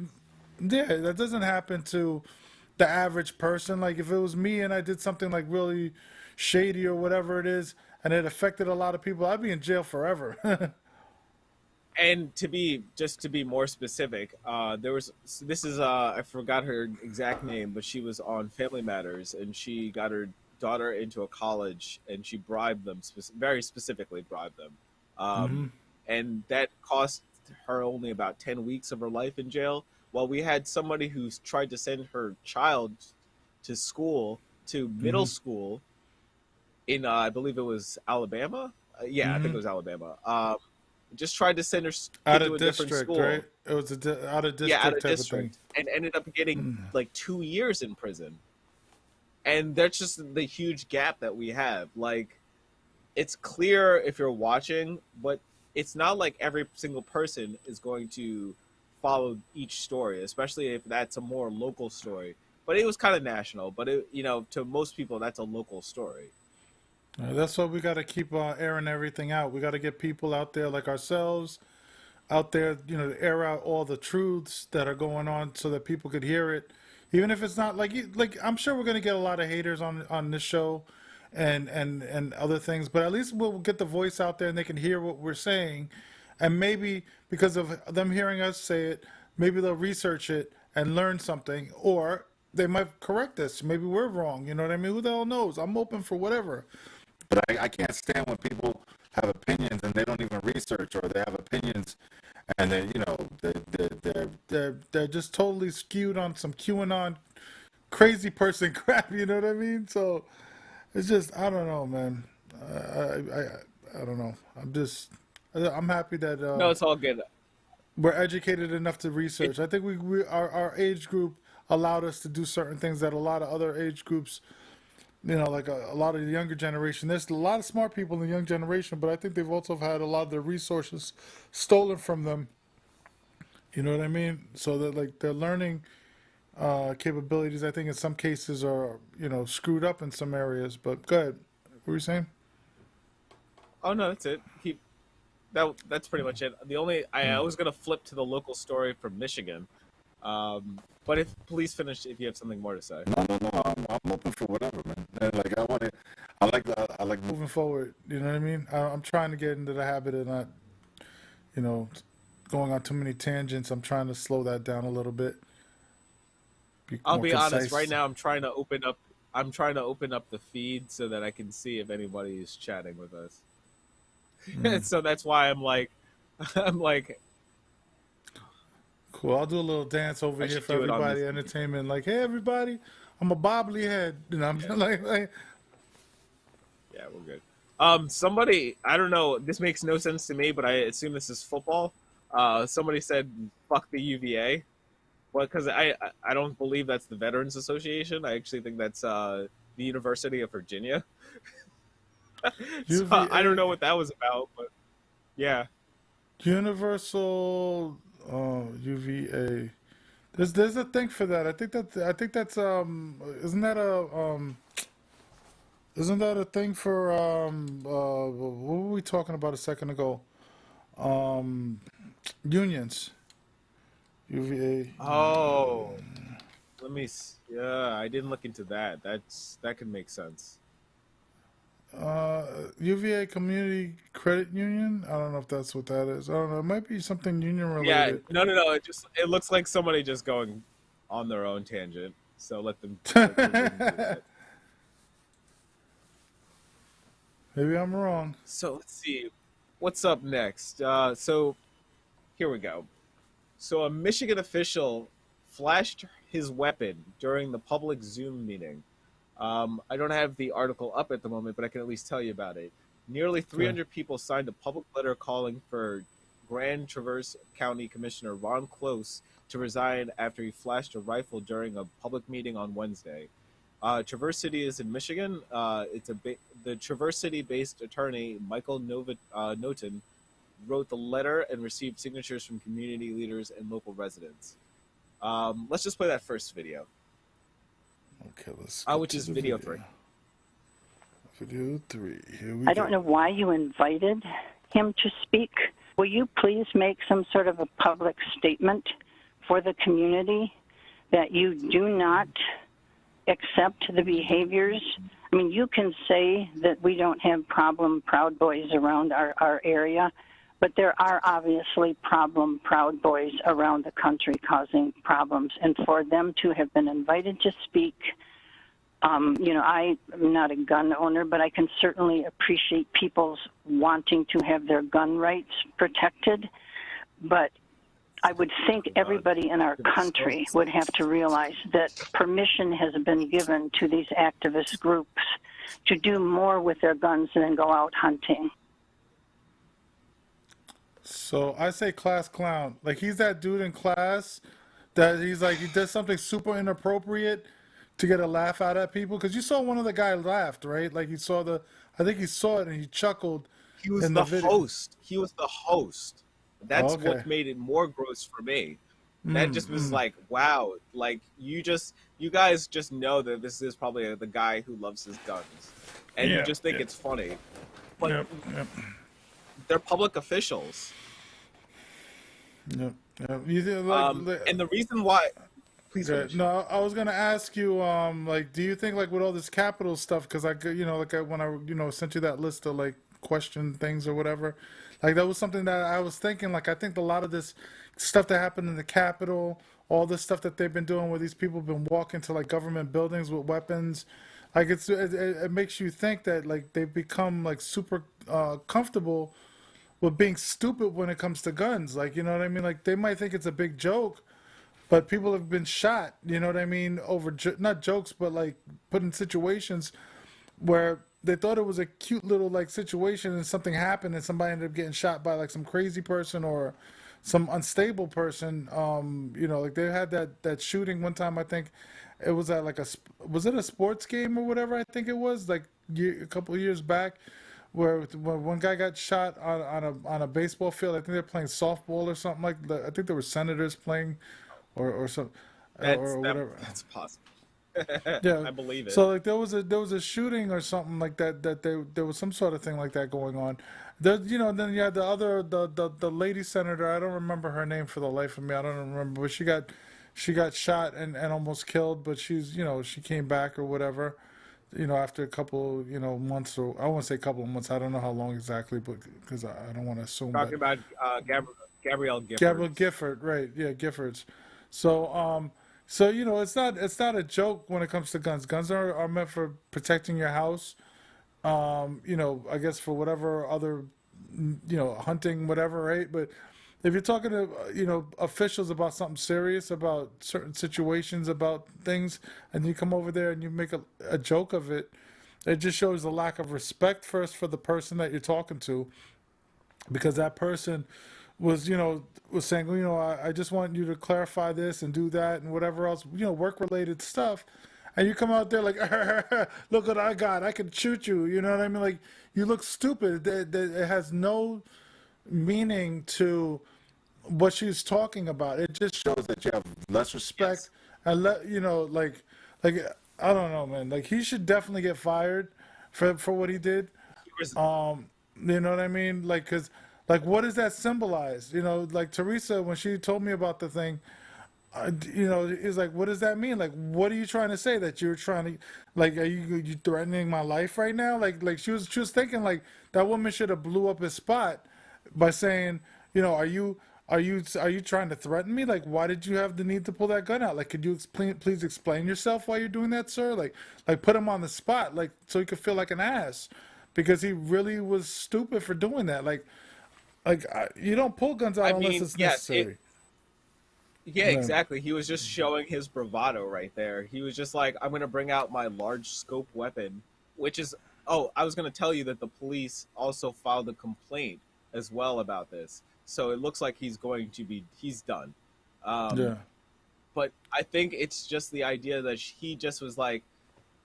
yeah, that doesn't happen to the average person. Like if it was me and I did something like really shady or whatever it is, and it affected a lot of people, I'd be in jail forever. And to be more specific, this is I forgot her exact name, but she was on Family Matters, and she got her daughter into a college, and she bribed them, very specifically bribed them, Hmm. and that cost her only about 10 weeks of her life in jail. While we had somebody who's tried to send her child to school, to middle Hmm. school, in I believe it was Alabama. Yeah, I think Hmm. it was Alabama. Just tried to send her Out kid of to a different district, school. right? It was out of Yeah, out district of type of thing. district, and ended up getting like 2 years in prison. And that's just the huge gap that we have. Like, it's clear if you're watching, but it's not like every single person is going to follow each story, especially if that's a more local story. But it was kind of national. But to most people, that's a local story. That's why we got to keep airing everything out. We got to get people out there like ourselves out there, to air out all the truths that are going on so that people could hear it. Even if it's not like I'm sure we're gonna get a lot of haters on this show, and other things, but at least we'll get the voice out there and they can hear what we're saying, and maybe because of them hearing us say it, maybe they'll research it and learn something, or they might correct us. Maybe we're wrong. You know what I mean? Who the hell knows? I'm open for whatever. But I can't stand when people have opinions and they don't even research, or they have opinions and they're just totally skewed on some QAnon crazy person crap. You know what I mean? So it's just, I don't know, man. I don't know. I'm happy that No, it's all good. we're educated enough to It, research. I think our age group allowed us to do certain things that a lot of other age groups, like a lot of the younger generation. There's a lot of smart people in the young generation, but I think they've also had a lot of their resources stolen from them. You know what I mean? So that like their learning capabilities, I think in some cases are screwed up in some areas. But go ahead. What were you saying? Oh no, that's it. Keep that. That's pretty much it. The only I was gonna flip to the local story from Michigan, but if please finish if you have something more to say. No. I'm open for whatever, man. And, like I like moving forward. You know what I mean? I'm trying to get into the habit of not, you know, going on too many tangents. I'm trying to slow that down a little bit. I'll More be honest. concise. Right now, I'm trying to open up. I'm trying to open up the feed so that I can see if anybody is chatting with us. So that's why I'm like, I'm like, Cool. I'll do a little dance over I here should for do it on everybody. this. Entertainment. Like, hey, everybody, I'm a bobbly head. You know, I'm like, Yeah, we're good. Somebody, I don't know. This makes no sense to me, but I assume this is football. Somebody said, "Fuck the UVA," well, because I don't believe that's the Veterans Association. I actually think that's the University of Virginia. So I don't UVA, know what that was about, but yeah. Universal, UVA. There's a thing for that. I think that's isn't that a thing for what were we talking about a second ago? Um, Unions. UVA. Oh, Yeah, I didn't look into that. That could make sense. UVA Community Credit Union. I don't know if that's what that is. I don't know. It might be something union Yeah, related. no. It looks like somebody just going on their own tangent. So let them do that. Maybe I'm wrong. So let's see, what's up next? So here we go. So a Michigan official flashed his weapon during the public Zoom meeting. I don't have the article up at the moment, but I can at least tell you about it. Nearly Okay. 300 people signed a public letter calling for Grand Traverse County Commissioner Ron Close to resign after he flashed a rifle during a public meeting on Wednesday. Traverse City is in Michigan. The Traverse City-based attorney Michael Noten wrote the letter and received signatures from community leaders and local residents. Let's just play that first video, Okay, let's go which to is the video 3. Video 3. Here we I go. don't know why you invited him to speak. Will you please make some sort of a public statement for the community that you do not accept the behaviors? I mean, you can say that we don't have problem Proud Boys around our area, but there are obviously problem Proud Boys around the country causing problems. And for them to have been invited to speak, I'm not a gun owner, but I can certainly appreciate people's wanting to have their gun rights protected. But I would think everybody in our country would have to realize that permission has been given to these activist groups to do more with their guns than go out hunting. So I say class clown. Like he's that dude in class that he's like he does something super inappropriate to get a laugh out at people. Because you saw one of the guys laughed, right? Like I think he saw it and he chuckled He was in the the video. host. He was the host. That's Okay. what made it more gross for me. That just was like, wow, like you guys just know that this is probably the guy who loves his guns, and you just think it's funny. But Yep, yep, they're public officials, yep, yep. You think, and the reason why. Please okay, finish. no, I was gonna ask you, like, do you think like with all this capital stuff, because when I sent you that list of like question things or whatever, like that was something that I was thinking. Like, I think a lot of this stuff that happened in the Capitol, all this stuff that they've been doing, where these people have been walking to like government buildings with weapons, like it makes you think that like they've become like super comfortable with being stupid when it comes to guns. Like, you know what I mean? Like they might think it's a big joke. But people have been shot, you know what I mean, over not jokes, but like put in situations where they thought it was a cute little like situation and something happened and somebody ended up getting shot by like some crazy person or some unstable person. Like they had that shooting one time. I think it was at like was it a sports game or whatever? I think it was like a couple of years back. Where one guy got shot on a baseball field. I think they're playing softball or something like that. I think there were senators playing or some or whatever. That's possible. Yeah. I believe it. So like there was a shooting or something like that there was some sort of thing like that going on. Then you had the lady senator. I don't remember her name for the life of me. I don't remember, but she got shot and almost killed, but she came back or whatever. After a couple months, or I won't say a couple of months. I don't know how long exactly, but because I don't want to assume, but Talking about Gabrielle Gabriel Giffords. Gifford, right? Yeah, Giffords. So it's not a joke when it comes to guns. Guns are meant for protecting your house. I guess for whatever other, hunting, whatever, right? But if you're talking to officials about something serious, about certain situations, about things, and you come over there and you make a joke of it, it just shows a lack of respect first for the person that you're talking to, because that person was saying, I just want you to clarify this and do that and whatever else, work related stuff. And you come out there like, look what I got. I can shoot you. You know what I mean? Like, you look stupid. It has no meaning to what she's talking about. It just shows that you have less respect Yes. and like I don't know, man. Like, he should definitely get fired for what he did. He was, You know what I mean? Like, cause like, what does that symbolize? Like Teresa, when she told me about the thing, is like, what does that mean? Like, what are you trying to say? That you're trying to, like, are you threatening my life right now? Like she was thinking like that woman should have blew up his spot by saying, are you trying to threaten me? Like, why did you have the need to pull that gun out? Like, could you please explain yourself why you're doing that, sir? Like put him on the spot, like, so he could feel like an ass, because he really was stupid for doing that. You don't pull guns out I unless mean, it's yes, necessary. yeah, Yeah, exactly. He was just showing his bravado right there. He was just like, I'm going to bring out my large scope weapon, which is, oh, I was going to tell you that the police also filed a complaint as well about this. So it looks like he's done. Um, yeah, but I think it's just the idea that he just was like,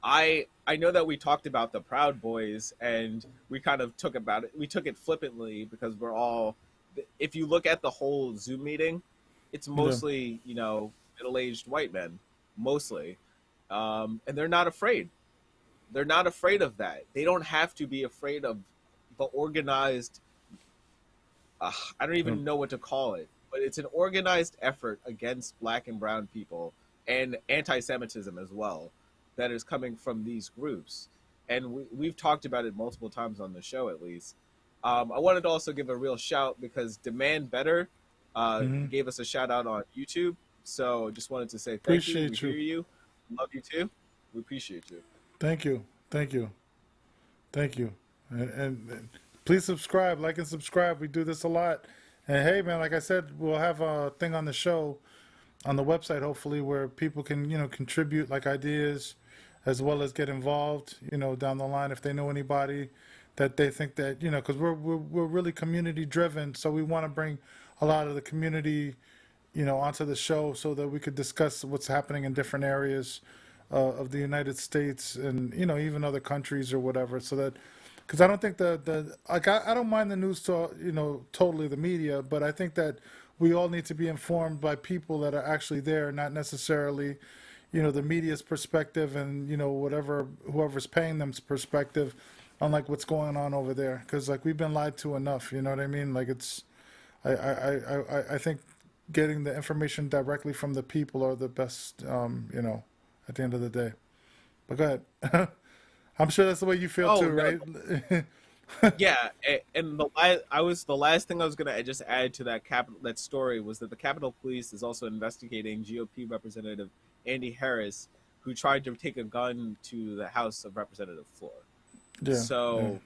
I know that we talked about the Proud Boys and we kind of took it flippantly because we're all, if you look at the whole Zoom meeting, it's yeah, mostly middle-aged white men, mostly, and they're not afraid. They're not afraid of that. They don't have to be afraid of the organized. I don't yeah, even know what to call it, but it's an organized effort against Black and Brown people and anti-Semitism as well that is coming from these groups. And we've talked about it multiple times on the show, at least. I wanted to also give a real shout because Demand Better hmm gave us a shout out on YouTube. So just wanted to say thank you. We Appreciate hear you. you. Love you too. We appreciate you. Thank you. Thank you. Thank you. And please subscribe, like and subscribe. We do this a lot. And hey, man, like I said, we'll have a thing on the show, on the website, hopefully, where people can, contribute like ideas, as well as get involved, down the line if they know anybody that they think that, because we're really community driven. So we want to bring a lot of the community, onto the show so that we could discuss what's happening in different areas of the United States and, even other countries or whatever. So that, because I don't think I don't mind the news to, totally the media, but I think that we all need to be informed by people that are actually there, not necessarily, the media's perspective and, whoever's paying them's perspective on like what's going on over there. Because like we've been lied to enough, you know what I mean? Like I think getting the information directly from the people are the best, at the end of the day. But go ahead. I'm sure that's the way you feel Oh too, no, right? yeah, and the last thing I was gonna just add to that story was that the Capitol Police is also investigating GOP Representative Andy Harris, who tried to take a gun to the House of Representative floor. Yeah, yeah, So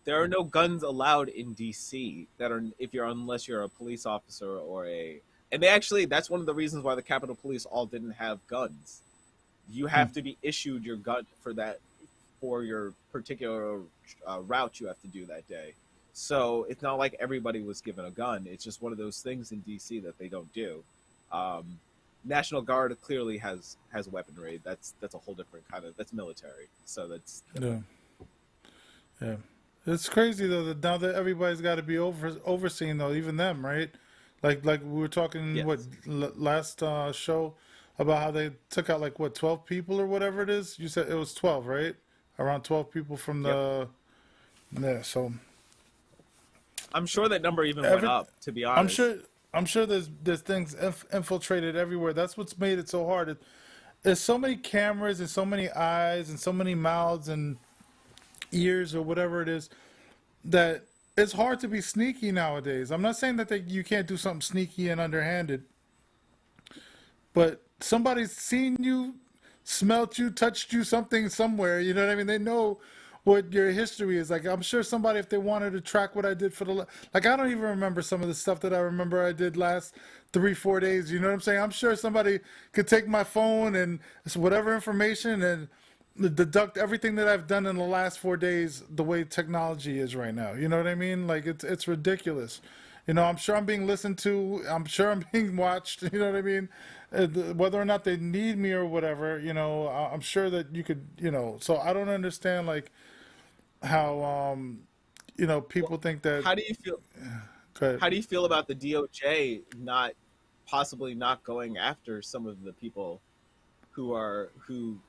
there are no guns allowed in DC that are unless you're a police officer or a and they actually that's one of the reasons why the Capitol Police all didn't have guns. You hmm, have to be issued your gun for your particular route you have to do that day. So it's not like everybody was given a gun. It's just one of those things in DC that they don't do. Um, National Guard clearly has weaponry. That's a whole different kind of that's military. So that's yeah, different. yeah. It's crazy though that now that everybody's got to be overseeing though, even them, right? Like we were talking what Yes. last show about how they took out like what 12 people or whatever it is. You said it was 12, right? Around 12 people from Yep. the yeah. So I'm sure that number even went every up. To be I'm honest, sure I'm sure there's things infiltrated everywhere. That's what's made it so hard. There's so many cameras and so many eyes and so many mouths and ears or whatever it is that it's hard to be sneaky nowadays. I'm not saying that you can't do something sneaky and underhanded, but somebody's seen you, smelt you, touched you, something somewhere. You know what I mean? They know what your history is. Like I'm sure somebody, if they wanted to track what I did for like I don't even remember some of the stuff that I remember I did last 3 4 days. You know what I'm saying? I'm sure somebody could take my phone and whatever information and deduct everything that I've done in the last 4 days. The way technology is right now. You know what I mean? Like it's ridiculous. You know, I'm sure I'm being listened to. I'm sure I'm being watched. You know what I mean? Whether or not they need me or whatever, you know, I'm sure that you could, you know. So I don't understand like how, you know, people think that. how do you feel? Good. How do you feel about the DOJ not possibly not going after some of the people who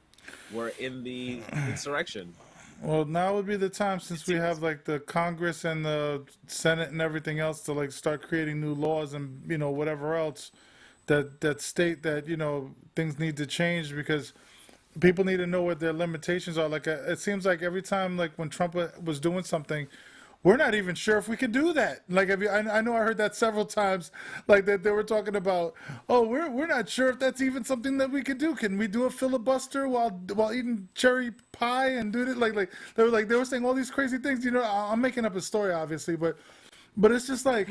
were in the insurrection? Well, now would be the time since we seems- have like the Congress and the Senate and everything else to like start creating new laws and you know whatever else that state that you know things need to change because people need to know what their limitations are. Like it seems like every time like when Trump was doing something, we're not even sure if we could do that. Like I know I heard that several times, like that they were talking about. Oh, we're not sure if that's even something that we could do. Can we do a filibuster while eating cherry pie and do it? They were saying all these crazy things. You know, I'm making up a story, obviously, but it's just like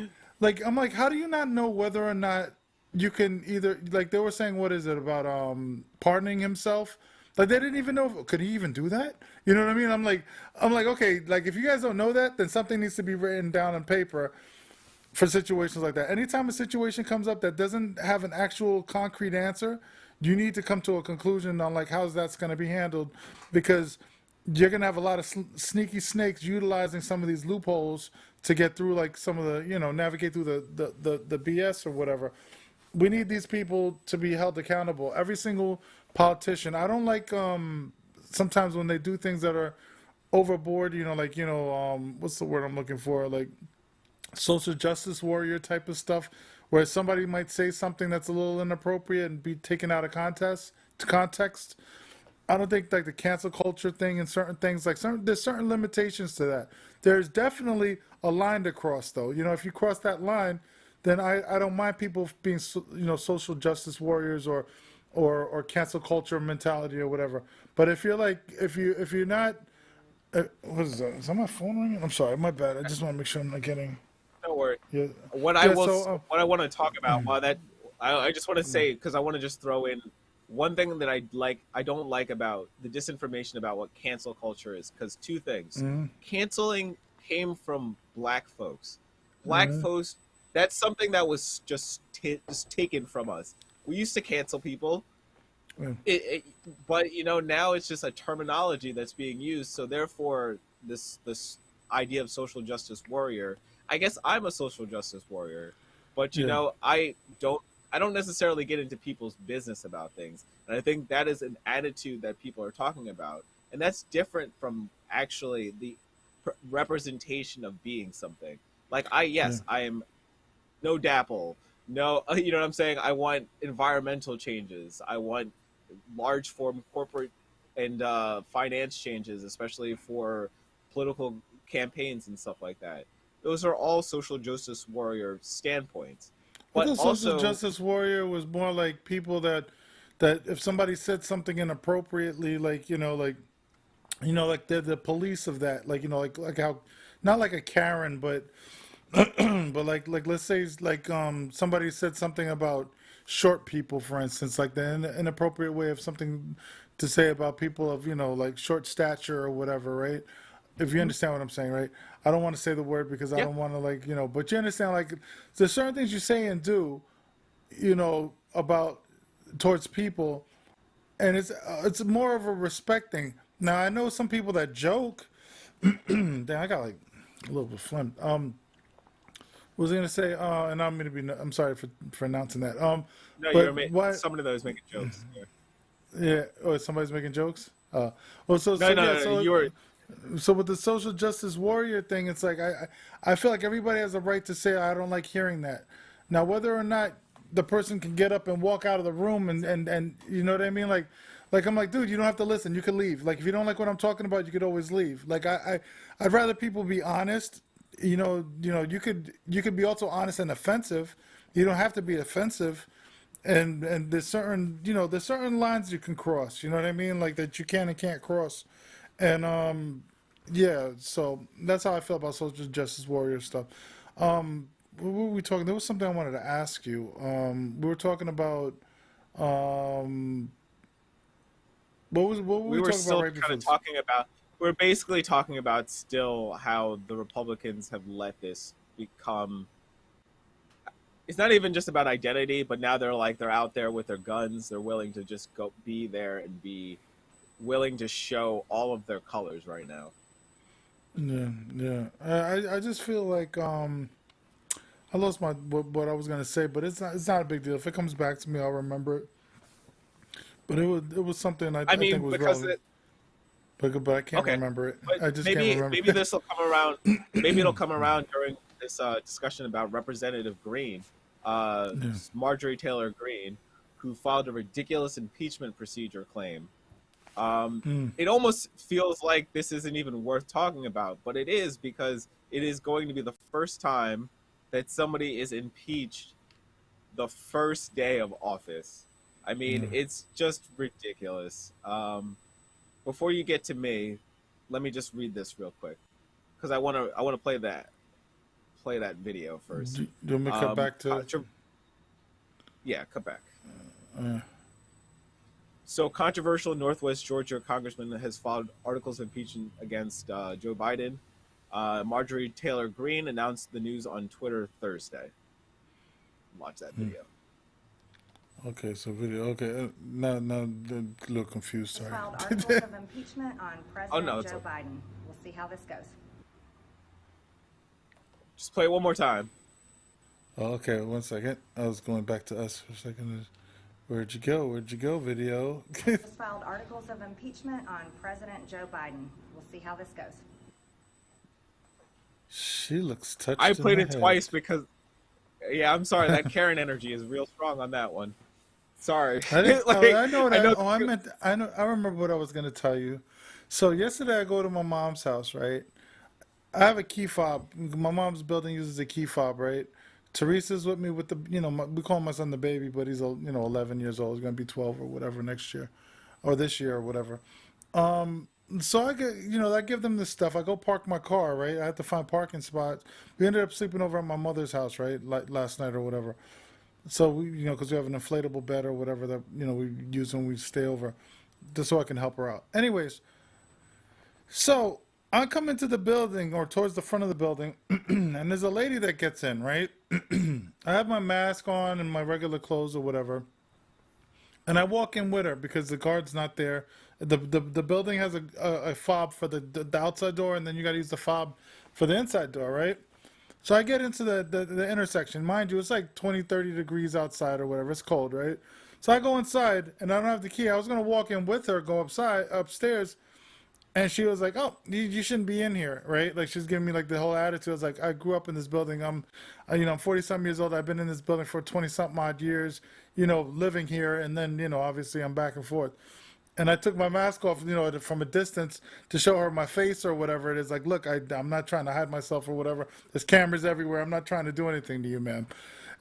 I'm like, how do you not know whether or not you can either like they were saying what is it about pardoning himself? Like they didn't even know could he even do that? You know what I mean? I'm like okay, like if you guys don't know that, then something needs to be written down on paper for situations like that. Anytime a situation comes up that doesn't have an actual concrete answer, you need to come to a conclusion on like how's that's going to be handled because you're going to have a lot of sneaky snakes utilizing some of these loopholes to get through like some of the, you know, navigate through the BS or whatever. We need these people to be held accountable. Every single politician. I don't like sometimes when they do things that are overboard, you know, like, you know, what's the word I'm looking for? Like social justice warrior type of stuff, where somebody might say something that's a little inappropriate and be taken out of context. I don't think like the cancel culture thing and certain things like there's certain limitations to that. There's definitely a line to cross though. You know, if you cross that line, then I don't mind people being you know social justice warriors or cancel culture mentality or whatever. But if you're like if you're not what is that? Is that my phone ringing? I'm sorry, my bad. I just want to make sure I'm not getting Don't worry. yeah. What Yeah, I will, so, what I want to talk about, while that, I just want to say because I want to just throw in one thing that I don't like about the disinformation about what cancel culture is. Because two things, canceling came from black folks. Black folks, that's something that was just taken from us. We used to cancel people. But you know now it's just a terminology that's being used. So therefore, this idea of social justice warrior. I guess I'm a social justice warrior, but you Yeah. know I don't necessarily get into people's business about things, and I think that is an attitude that people are talking about, and that's different from actually the representation of being something. Like I am no dapple, no, you know what I'm saying. I want environmental changes. I want large form corporate and finance changes, especially for political campaigns and stuff like that. Those are all social justice warrior standpoints. I But thought social also, justice warrior was more like people that if somebody said something inappropriately, like like they're the police of that, like like how not like a Karen, but but like let's say like somebody said something about short people, for instance, like the inappropriate way of something to say about people of like short stature or whatever, right? If you understand what I'm saying, right? I don't want to say the word because I yeah, don't want to but you understand like there's certain things you say and do, about towards people, and it's more of a respect thing. Now I know some people that joke. Damn, I got like a little bit phlegm. was gonna say, and I'm sorry for announcing that. No, But what? somebody that was making jokes. Yeah. Yeah. Oh, somebody's making jokes. Well, so No, so no, yeah, no, no, so you were. so with the social justice warrior thing, it's like I feel like everybody has a right to say I don't like hearing that. Now, whether or not the person can get up and walk out of the room and you know what I mean, like I'm like, dude, you don't have to listen. You can leave. Like if you don't like what I'm talking about, you could always leave. Like I'd rather people be honest. You could be also honest and offensive. You don't have to be offensive. And there's certain lines you can cross. You know what I mean? Like that you can and can't cross. And yeah, so that's how I feel about social justice warrior stuff. What were we talking? There was something I wanted to ask you. We were talking about um, what were We we were talking about still right kind before of this? talking about. We're basically talking about still how the Republicans have let this become. It's not even just about identity, but now they're out there with their guns. They're willing to just go be there and be willing to show all of their colors right now. Yeah, yeah. I just feel like I lost what I was gonna say, but it's not a big deal. If it comes back to me, I'll remember it. But it was something I I think mean, was because relevant. But I can't okay, remember it. but I just can't maybe remember. maybe this will come around. Maybe it'll come around during this discussion about Representative Green, Yeah. Marjorie Taylor Greene, who filed a ridiculous impeachment procedure claim. Mm. It almost feels like this isn't even worth talking about, but it is because it is going to be the first time that somebody is impeached the first day of office. I mean, Yeah. it's just ridiculous. Before you get to me, let me just read this real quick because I want to play that video first. Do you want me to cut back to? Yeah, cut back. Uh, So, controversial Northwest Georgia congressman has filed articles of impeachment against Joe Biden. Marjorie Taylor Greene announced the news on Twitter Thursday. Watch that video. okay, so video. Okay, now I'm a little confused. Sorry. Filed articles of impeachment on President no, it's Joe okay. Biden. We'll see how this goes. Just play it one more time. Oh, okay, 1 second. I was going back to us for a second. Where'd you go? Where'd you go? Video. Filed articles of impeachment on President Joe Biden. We'll see how this goes. She looks touched. I in played the it head. twice because, yeah, I'm sorry. That Karen energy is real strong on that one. Sorry. I didn't, I know that. I know Oh, I know. I remember what I was gonna tell you. So yesterday I go to my mom's house, right? I have a key fob. My mom's building uses a key fob, right? Teresa's with me with we call my son the baby, but he's 11 years old. He's gonna be 12 or whatever next year, or this year or whatever. So I give them this stuff. I go park my car, right? I have to find parking spots. We ended up sleeping over at my mother's house, right? Like last night or whatever. So because we have an inflatable bed or whatever that we use when we stay over, just so I can help her out. Anyways, so I come into the building or towards the front of the building, and there's a lady that gets in, right? I have my mask on and my regular clothes or whatever, and I walk in with her because the guard's not there. The building has a fob for the outside door, and then you got to use the fob for the inside door, right? So I get into the intersection. Mind you, it's like 20, 30 degrees outside or whatever. It's cold, right? So I go inside, and I don't have the key. I was going to walk in with her, go upstairs, and she was like, "Oh, you shouldn't be in here," right? Like she's giving me like the whole attitude. I was like, "I grew up in this building. I'm 40-something years old. I've been in this building for 20-something odd years, living here, and then obviously I'm back and forth." And I took my mask off, from a distance to show her my face or whatever it is. Like, look, I'm not trying to hide myself or whatever. There's cameras everywhere. I'm not trying to do anything to you, man.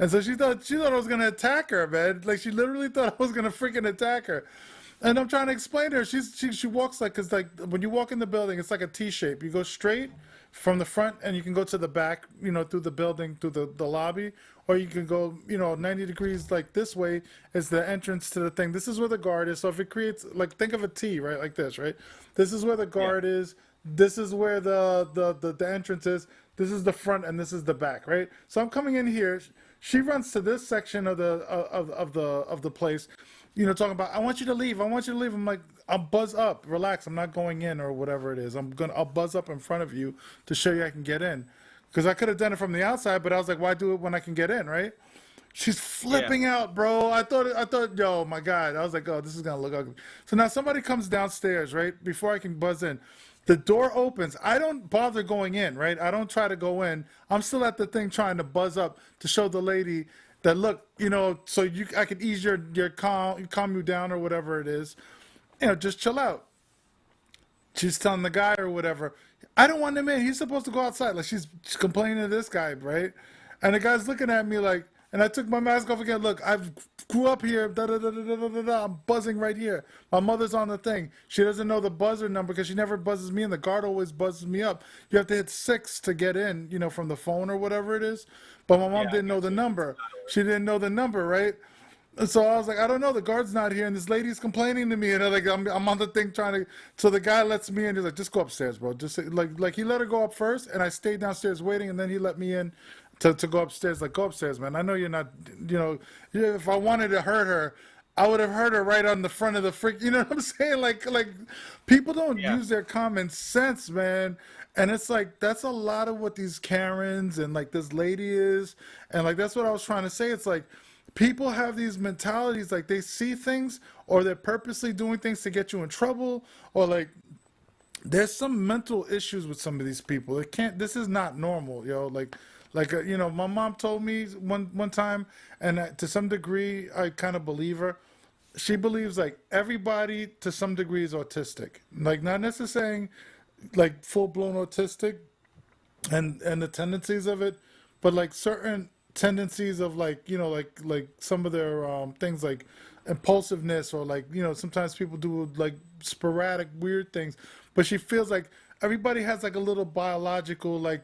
And so she thought I was gonna attack her, man. Like she literally thought I was gonna freaking attack her. And I'm trying to explain to her. She walks cause like when you walk in the building, it's like a T shape. You go straight from the front, and you can go to the back, through the building, through the lobby, or you can go, 90 degrees like this way is the entrance to the thing. This is where the guard is. So if it creates, like, think of a T, right, like this, right? This is where the guard is. This is where the entrance is. This is the front, and this is the back, right? So I'm coming in here. She runs to this section of the place, talking about, I want you to leave. I want you to leave. I'm like, I'll buzz up. Relax. I'm not going in or whatever it is. I'll buzz up in front of you to show you I can get in. because I could have done it from the outside, but I was like, why do it when I can get in, right? She's flipping out, bro. I thought, yo, my God. I was like, oh, this is gonna look ugly. So now somebody comes downstairs, right? Before I can buzz in, the door opens. I don't bother going in, right? I don't try to go in. I'm still at the thing trying to buzz up to show the lady that look, so I could ease your calm you down or whatever it is. Just chill out. She's telling the guy or whatever, I don't want him in. He's supposed to go outside. Like she's complaining to this guy, right? And the guy's looking at me like, and I took my mask off again. Look, I've grew up here. Da, da, da, da, da, da, da, da. I'm buzzing right here. My mother's on the thing. She doesn't know the buzzer number because she never buzzes me in. The guard always buzzes me up. You have to hit 6 to get in, from the phone or whatever it is. But my mom Yeah, I didn't know got the you. number. She didn't know the number, right? And so I was like, I don't know. The guard's not here, and this lady's complaining to me, and I'm on the thing trying to. So the guy lets me in. He's like, just go upstairs, bro. Just like he let her go up first, and I stayed downstairs waiting, and then he let me in to go upstairs. Like, go upstairs, man. I know you're not. If I wanted to hurt her, I would have hurt her right on the front of the freak. You know what I'm saying? Like people don't Yeah. use their common sense, man. And it's like that's a lot of what these Karens and like this lady is, and like that's what I was trying to say. It's like people have these mentalities, like they see things or they're purposely doing things to get you in trouble, or like there's some mental issues with some of these people. It can't. This is not normal, yo. My mom told me one time, and to some degree, I kind of believe her. She believes like everybody to some degree is autistic. Like not necessarily like full blown autistic, and the tendencies of it, but like certain tendencies of like some of their things like impulsiveness, or like sometimes people do like sporadic weird things, but she feels like everybody has like a little biological like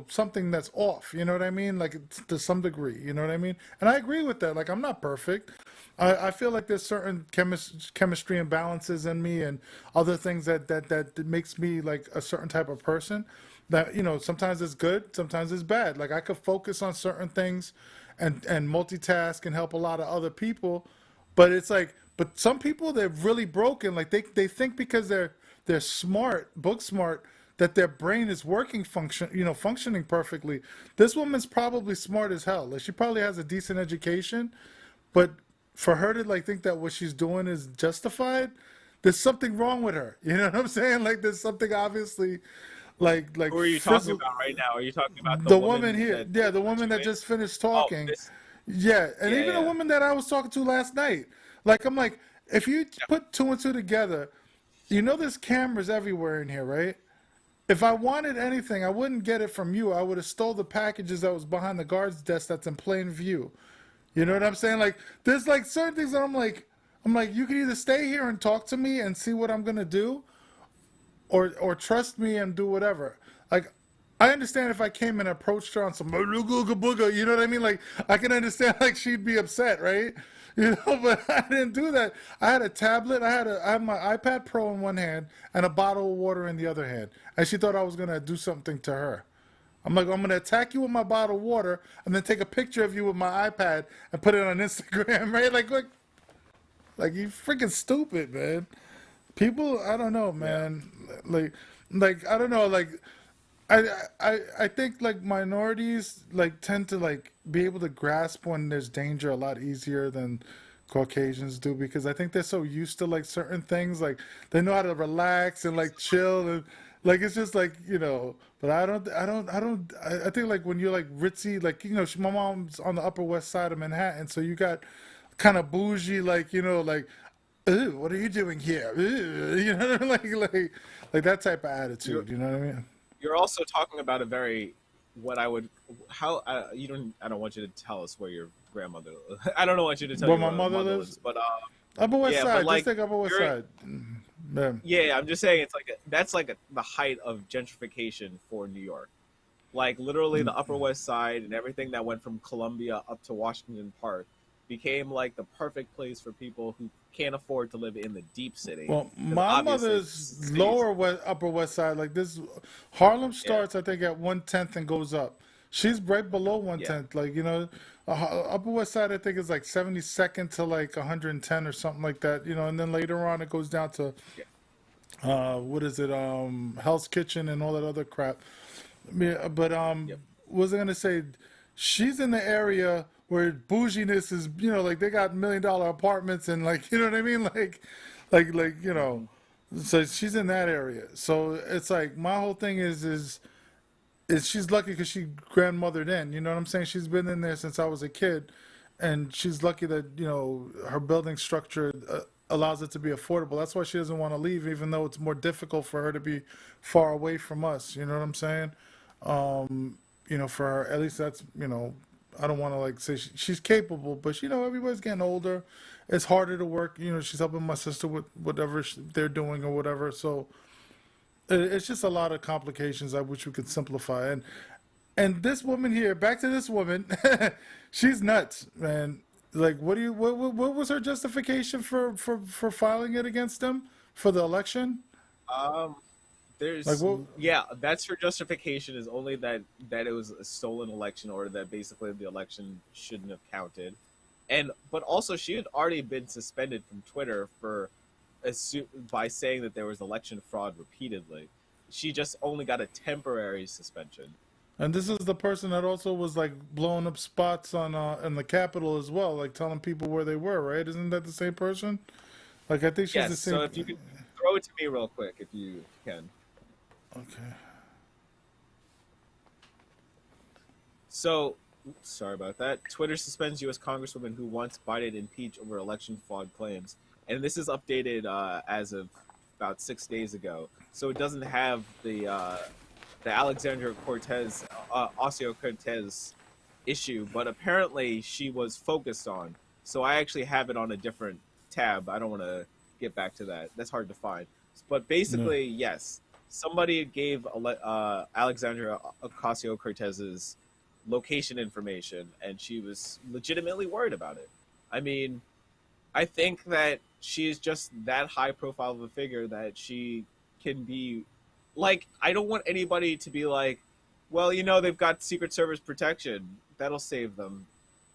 something that's off, you know what I mean, like to some degree, you know what I mean, and I agree with that. Like I'm not perfect. I feel like there's certain chemistry imbalances in me and other things that makes me like a certain type of person that sometimes it's good, sometimes it's bad. Like I could focus on certain things and multitask and help a lot of other people, but it's like, but some people, they're really broken. Like they think because they're smart, book smart, that their brain is functioning perfectly. This woman's probably smart as hell. Like she probably has a decent education, but for her to like think that what she's doing is justified, there's something wrong with her. You know what I'm saying? Like there's something obviously like Who are you talking about right now? Are you talking about the woman here. that Yeah, the woman let that you in? just finished Oh, talking. this. Yeah, and Yeah, even a yeah. woman that I was talking to last night. Like I'm like, if you put two and two together, there's cameras everywhere in here, right? If I wanted anything, I wouldn't get it from you. I would have stole the packages that was behind the guard's desk that's in plain view. You know what I'm saying? Like there's like certain things that I'm like you can either stay here and talk to me and see what I'm gonna do, or trust me and do whatever. Like I understand if I came and approached her on some booga booga, you know what I mean? Like I can understand like she'd be upset, right? But I didn't do that. I had a tablet. I had my iPad Pro in one hand and a bottle of water in the other hand, and she thought I was gonna do something to her. I'm like, I'm gonna attack you with my bottle of water and then take a picture of you with my iPad and put it on Instagram, right? Like you freaking stupid, man. People, I don't know, man. Like I don't know, like I think like minorities like tend to like be able to grasp when there's danger a lot easier than Caucasians do, because I think they're so used to like certain things, like they know how to relax and like chill, and like it's just like but I think like when you're like ritzy, like my mom's on the Upper West Side of Manhattan, so you got kind of bougie, like like, ooh, what are you doing here? Ooh, like that type of attitude, you know what I mean? You're also talking about a very what I would how you don't I don't want you to tell us where your grandmother I don't want you to tell Where you my where mother mother lives? lives, but Upper West yeah, Side, but just like take Upper West you're Side. Yeah. yeah, I'm just saying it's like that's like the height of gentrification for New York. Like literally the Upper West Side and everything that went from Columbia up to Washington Park became like the perfect place for people who can't afford to live in the deep city. Well, 'Cause my obviously mother's cities- lower west, Upper West Side, like this, Harlem Yeah, starts, I think, at 110th and goes up. She's right below yeah, 110th. Like, Upper West Side, I think, is like 72nd to like 110 or something like that, and then later on it goes down to, yeah. what is it, Hell's Kitchen and all that other crap. Yeah, but Yep. what was I gonna say? She's in the area where bouginess is, like they got $1 million apartments and like, you know what I mean? Like, so she's in that area. So it's like my whole thing is she's lucky because she grandmothered in. You know what I'm saying? She's been in there since I was a kid, and she's lucky that her building structure allows it to be affordable. That's why she doesn't want to leave, even though it's more difficult for her to be far away from us. You know what I'm saying? For her, at least that's I don't want to like say she's capable, but everybody's getting older. It's harder to work. She's helping my sister with whatever they're doing or whatever. So it's just a lot of complications. I wish we could simplify. And this woman here, back to this woman, she's nuts, man. Like, what was her justification for filing it against them for the election? Um, Like, there's what? yeah, that's her justification is only that it was a stolen election, or that basically the election shouldn't have counted, and but also she had already been suspended from Twitter for by saying that there was election fraud repeatedly. She just only got a temporary suspension. And this is the person that also was like blowing up spots on in the Capitol as well, like telling people where they were, right? Isn't that the same person? Like, I think she's the Yes, same. so if you could throw it to me real quick, if you can. Okay. So, sorry about that. Twitter suspends U.S. Congresswoman who wants Biden impeached over election fraud claims, and this is updated as of about 6 days ago. So it doesn't have the Alexandria Cortez, Ocasio-Cortez issue, but apparently she was focused on. So I actually have it on a different tab. I don't want to get back to that. That's hard to find. But No. basically, yes, somebody gave Alexandria Ocasio-Cortez's location information, and she was legitimately worried about it. I mean, I think that she is just that high profile of a figure that she can be like, I don't want anybody to be like, well, they've got Secret Service protection. That'll save them.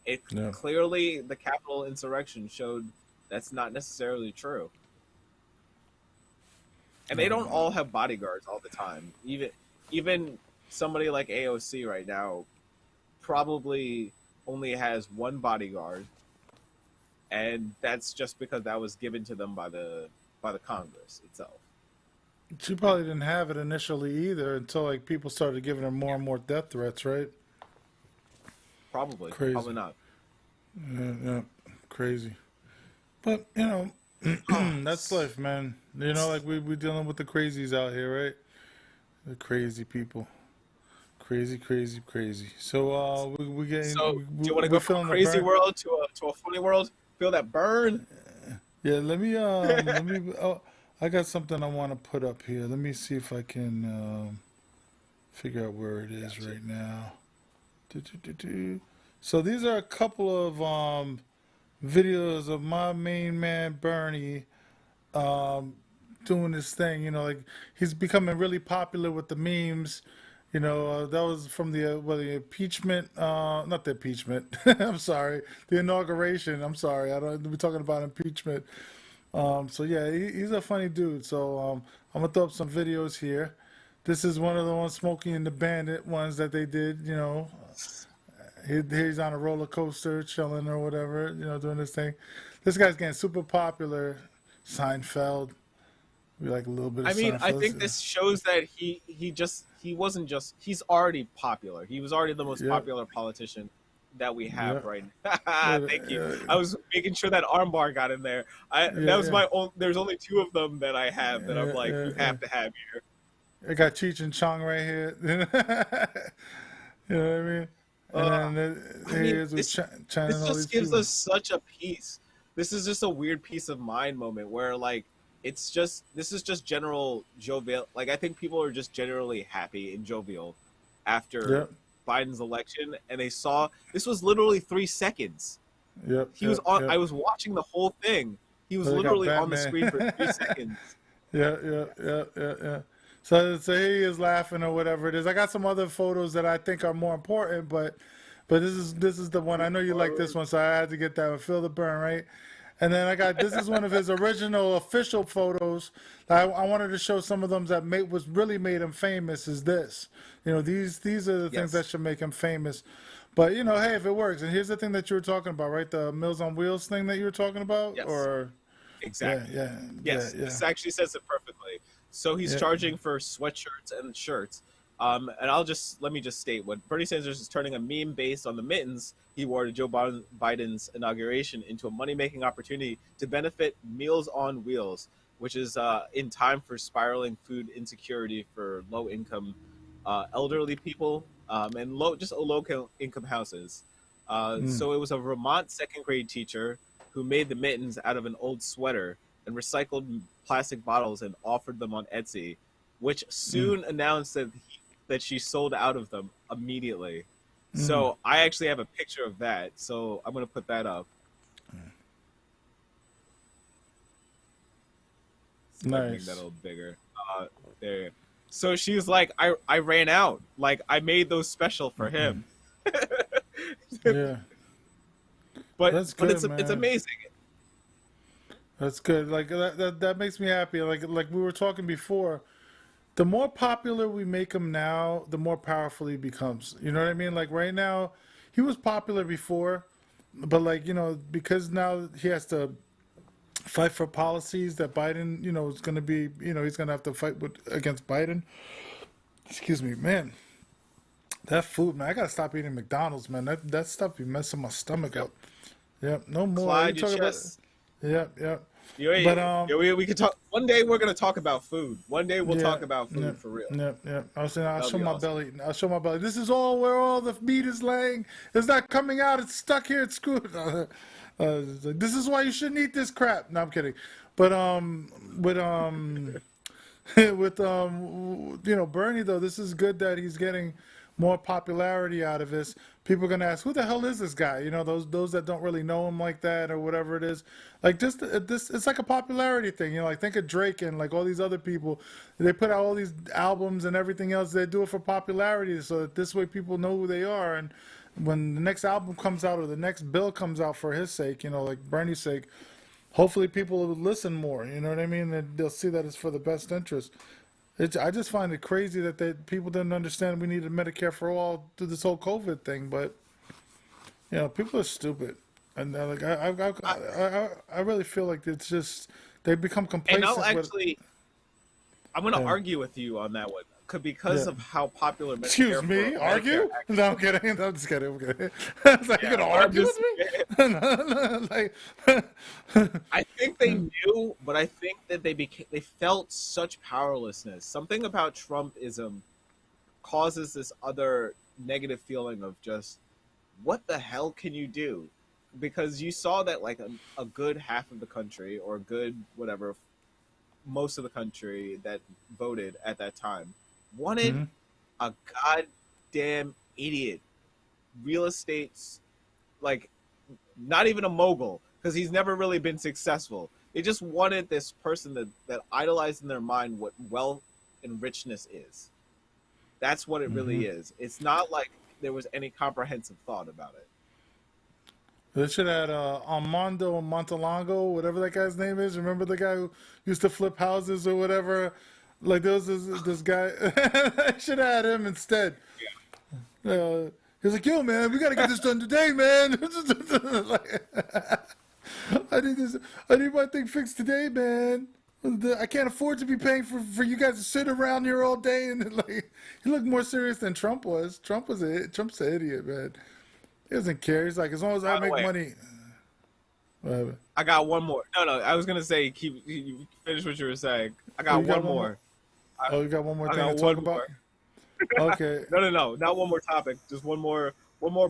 It Yeah. clearly the Capitol insurrection showed that's not necessarily true. And they don't all have bodyguards all the time. Even somebody like AOC right now probably only has one bodyguard, and that's just because that was given to them by the Congress itself. She probably didn't have it initially either until like people started giving her more and more death threats, right? Probably, Crazy. probably not. Yeah, yeah, crazy. But that's life, man. Like we dealing with the crazies out here, right? The crazy people, crazy, crazy, crazy. So we getting So, do you want to we go from a feeling the crazy burn. world to a funny world? Feel that burn? Yeah, let me. Oh, I got something I want to put up here. Let me see if I can figure out where it is Gotcha. right now. Do. So these are a couple of videos of my main man Bernie um, doing this thing. Like he's becoming really popular with the memes. That was from the impeachment, not the impeachment. I'm sorry, the inauguration. I'm sorry, I don't. We're talking about impeachment. So yeah, he's a funny dude. So I'm gonna throw up some videos here. This is one of the ones Smokey and the Bandit ones that they did. He's on a roller coaster, chilling or whatever. Doing this thing. This guy's getting super popular. Seinfeld. We like a little bit of I mean, I think Seinfeld. this shows that he wasn't just he's already popular. He was already the most Yep. popular politician that we have Yep. right now. Thank you. Yeah. I was making sure that armbar got in there. That was Yeah. my own. There's only two of them that I have that I'm Yeah. like, Yeah. you Yeah. have to have here. I got Cheech and Chong right here. You know what I mean? Uh, And then I here he mean, is with China this and all these just gives people. us such a peace. This is just a weird peace of mind moment where like this is just general jovial. Like I think people are just generally happy and jovial after Yep. Biden's election, and they saw this was literally 3 seconds. Yep. He was Yep. on. Yep. I was watching the whole thing. He was So they got literally on the screen for Batman. 3 seconds. Yeah, yeah, yeah, yeah, yeah. So he is laughing or whatever it is. I got some other photos that I think are more important, but this is the one. I know you like this one, so I had to get that one. Feel the burn, right? And then this is one of his original official photos. I wanted to show some of them that was really made him famous. Is this? These are the things that Yes. should make him famous. But hey, if it works. And here's the thing that you were talking about, right? The Meals on Wheels thing that you were talking about, Yes. or yeah, Exactly. yeah, yeah, Yes, yeah, this actually says it perfectly. So he's yeah. charging for sweatshirts and shirts. And let me just state what Bernie Sanders is turning a meme based on the mittens he wore to Joe Biden's inauguration into a money making opportunity to benefit Meals on Wheels, which is in time for spiraling food insecurity for low income elderly people and low income houses. Mm, So it was a Vermont second grade teacher who made the mittens out of an old sweater and recycled plastic bottles and offered them on Etsy, which mm, soon announced that she sold out of them immediately. mm. So I actually have a picture of that. So I'm gonna put that up. See if I can make that a Nice. little bigger. There. So she's like, I ran out. Like I made those special for him. Yeah, that's But good, it's man. amazing. That's good. Like that makes me happy. Like we were talking before. The more popular we make him now, the more powerful he becomes. You know what I mean? Like right now, he was popular before, but because now he has to fight for policies that Biden, is going to be, he's going to have to fight against Biden. Excuse me, man. That food, man. I gotta stop eating McDonald's, man. That stuff be messing my stomach Yep. up. Yep, no more. You Clyde, your talk about. chest. Yep, yep. Yeah, But yeah, we could talk. One day we're gonna talk about food. One day we'll yeah, talk about yeah, food for real. yeah, yeah. I was saying, I'll That'll show be my awesome. belly. I'll show my belly. This is all where all the meat is laying. It's not coming out. It's stuck here. It's screwed. It's like, this is why you shouldn't eat this crap. No, I'm kidding. But with with Bernie though, this is good that he's getting more popularity out of this. People are gonna ask, who the hell is this guy? Those that don't really know him like that or whatever it is. Like just this, it's like a popularity thing. Like think of Drake and like all these other people. They put out all these albums and everything else. They do it for popularity, so that this way people know who they are. And when the next album comes out or the next bill comes out for his sake, like Bernie's sake, hopefully people will listen more. You know what I mean? And they'll see that it's for the best interest. I just find it crazy that people didn't understand we needed Medicare for all through this whole COVID thing. But people are stupid, and like I, I really feel like it's just they become and complacent with. I'm gonna Yeah, argue with you on that one because yeah. of how popular Excuse me, Medicare argue? actually. No, I'm kidding. No, I'm just kidding. I'm kidding. I was like, you Yeah, gonna well, I'm argue just. with me? No, like, I think they knew, but I think that they felt such powerlessness. Something about Trumpism causes this other negative feeling of just what the hell can you do? Because you saw that like a good half of the country or a good whatever most of the country that voted at that time wanted Mhm. a goddamn idiot real estate's like not even a mogul because he's never really been successful. They just wanted this person that idolized in their mind what wealth and richness is. That's what it really Mhm. is. It's not like there was any comprehensive thought about it. They should have had Armando Montalongo, whatever that guy's name is. Remember the guy who used to flip houses or whatever? Like there was this guy. I should have had him instead. Uh, he's like, "Yo, man, we gotta get this done today, man. Like, I need this. I need my thing fixed today, man. I can't afford to be paying for you guys to sit around here all day." And like, he looked more serious than Trump was. Trump's an idiot, man. He doesn't care. He's like, as long as I By the make way, money. Whatever. I got one more. No, I was gonna say you finish what you were saying. I Oh, got you got one one more? more. I, Oh, you got one more I thing to got talk one about? more. Okay. No, not one more topic. Just one more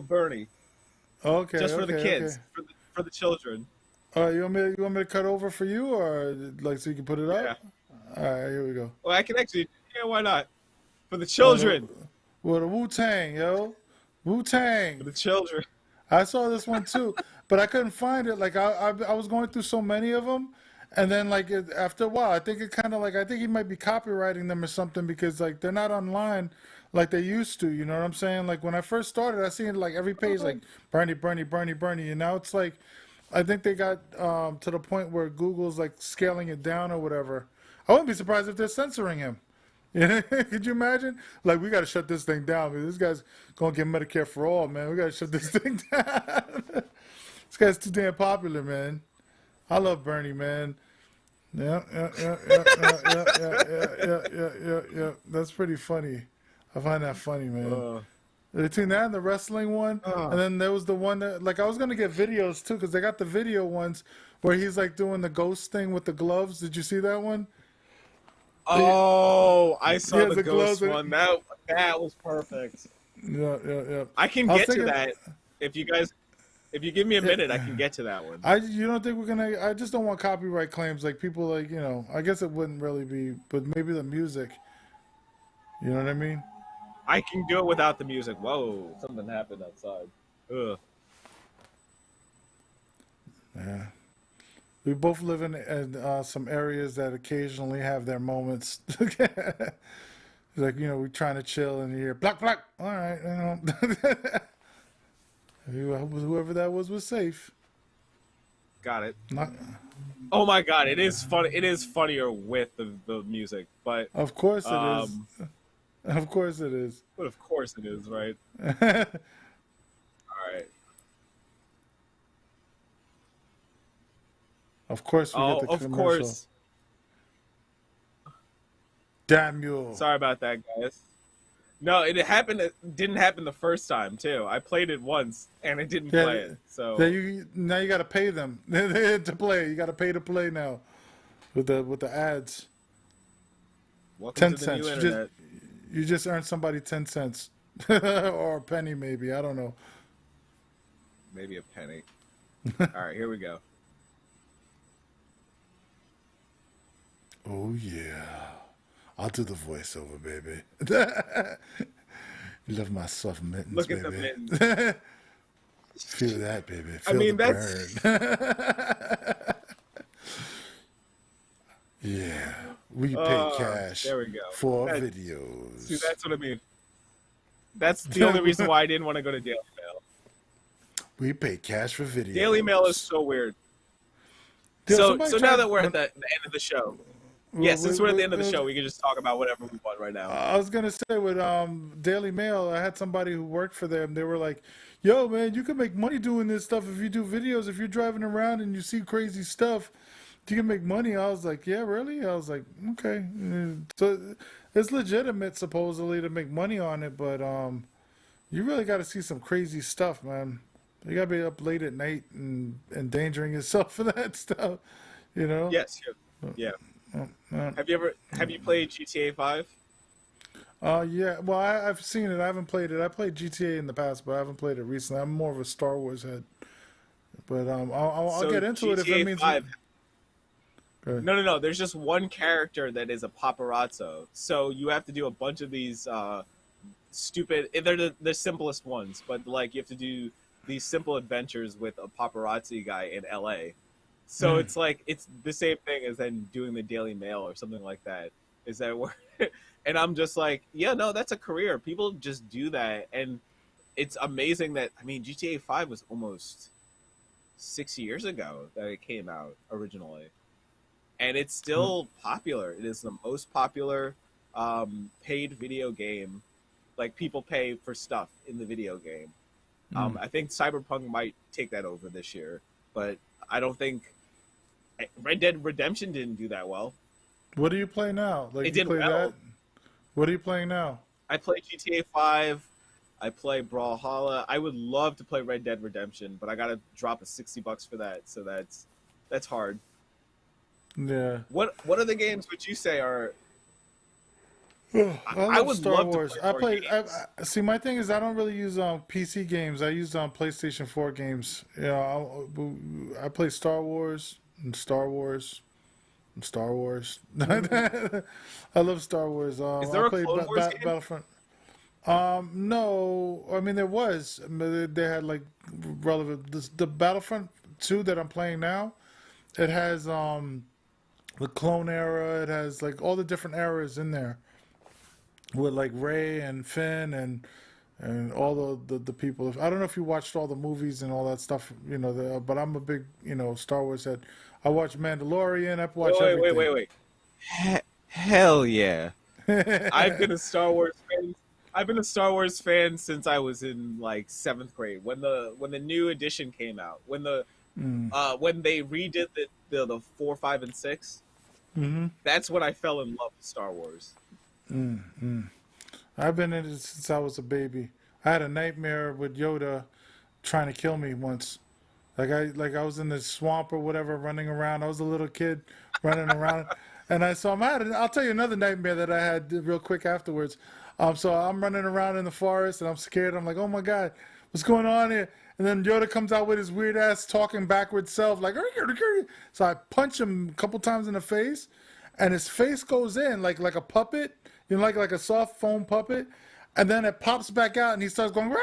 Bernie, Okay. just for the Okay. Okay. kids, for the children. All right. You want me to cut over for you, or like so you can put it Yeah. up? All right. Here we go. Well, I can actually. Yeah, why not? For the Oh, the, children. well, the Wu Tang, yo, Wu For Tang. the children. I saw this one too, but I couldn't find it. Like I was going through so many of them, and then like after a while, I think it kind of like I think he might be copywriting them or something because like they're not online like they used to. You know what I'm saying? Like when I first started, I seen like every page like Bernie, Bernie, Bernie, Bernie, and now it's like I think they got to the point where Google's like scaling it down or whatever. I wouldn't be surprised if they're censoring him. Could you imagine? Like, we got to shut this thing down. This guy's gonna get Medicare for all, man. We got to shut this thing down. This guy's too damn popular, man. I love Bernie, man. Yeah. That's pretty funny. I find that funny, man. Between that and the wrestling one, and then there was the one that, like, I was gonna get videos too, because they got the video ones where he's like doing the ghost thing with the gloves. Did you see that one? Oh, I saw Yeah, the the ghost gloves. one. That was perfect. Yeah. I can I was get to thinking- that if you give me a minute, I can get to that one. You don't think we're gonna? I just don't want copyright claims. Like, people, like, I guess it wouldn't really be, but maybe the music. You know what I mean? I can do it without the music. Whoa, something happened outside. Ugh. Yeah. We both live in some areas that occasionally have their moments. Like, we're trying to chill and you hear black. All right, whoever that was safe. Got it. Not, Oh my god, it is funny. It is funnier with the music, but of course it is. Of course it is. but of course it is, right? All right. Of course we Oh, get the of commercial. course. Damn you. Sorry about that, guys. No, it happened. It didn't happen the first time too. I played it once and it didn't play it. So Now you got to pay them to play. You got to pay to play now with the ads. welcome 10 to the cents. new internet. You just earned somebody 10 cents or a penny, maybe. I don't know. Maybe a penny. All right, here we go. Oh yeah, I'll do the voiceover, baby. You love my soft mittens, Look baby. at the mittens. Feel that, baby. I Feel mean, the that's- burn. Yeah, we pay cash there we go. for That- videos. See, that's what I mean. That's the only reason why I didn't want to go to Daily Mail. We pay cash for videos. Daily Mail is so weird. Dude, So somebody now tried- that we're at the end of the show, yeah, since we're at the end of the show, we can just talk about whatever we want right now. I was gonna say with Daily Mail, I had somebody who worked for them. They were like, "Yo, man, you can make money doing this stuff if you do videos. If you're driving around and you see crazy stuff, you can make money." I was like, "Yeah, really?" I was like, "Okay." So it's legitimate supposedly to make money on it, but you really got to see some crazy stuff, man. You got to be up late at night and endangering yourself for that stuff, Yes, yeah. Have you played GTA 5? Yeah. Well, I've seen it. I haven't played it. I played GTA in the past, but I haven't played it recently. I'm more of a Star Wars head. But I'll So get into it if GTA it means. 5 Go ahead. No. There's just one character that is a paparazzo. So you have to do a bunch of these stupid. They're the simplest ones, but like you have to do these simple adventures with a paparazzi guy in LA. So it's like it's the same thing as then doing the Daily Mail or something like that. Is that where? And I'm just like, yeah, no, that's a career. People just do that, and it's amazing that GTA 5 was almost 6 years ago that it came out originally, and it's still popular. It is the most popular paid video game. Like, people pay for stuff in the video game. I think Cyberpunk might take that over this year, but I don't think Red Dead Redemption didn't do that well. What do you play now? Like, It you did play well. that? What are you playing now? I play GTA 5. I play Brawlhalla. I would love to play Red Dead Redemption, but I gotta drop $60 for that, so that's hard. Yeah. What other games would you say are? I I love would Star love to Wars. play I more play. games. See, my thing is I don't really use PC games. I use PlayStation 4 games. I play Star Wars and Star Wars and Star Wars. I love Star Wars. Is there I a played Clone Wars game? Battlefront. No, I mean there was. I mean, they had like relevant. The Battlefront 2 that I'm playing now, it has the clone era. It has like all the different eras in there with like Ray and Finn and and all the people. I don't know if you watched all the movies and all that stuff, but I'm a big, Star Wars head. I watch Mandalorian. I Wait, watch wait, wait, everything. wait, wait. Hell yeah! I've been a Star Wars fan. I've been a Star Wars fan since I was in like seventh grade when the new edition came out. When they redid the 4, 5, and 6. Mm-hmm. That's when I fell in love with Star Wars. I've been in it since I was a baby. I had a nightmare with Yoda trying to kill me once. Like I was in the swamp or whatever, running around. I was a little kid running around, and I saw him. I'll tell you another nightmare that I had real quick afterwards. So I'm running around in the forest and I'm scared. I'm like, oh my god, what's going on here? And then Yoda comes out with his weird ass talking backwards self, like, so I punch him a couple times in the face, and his face goes in like a puppet, like a soft foam puppet, and then it pops back out and he starts going, "Rah!"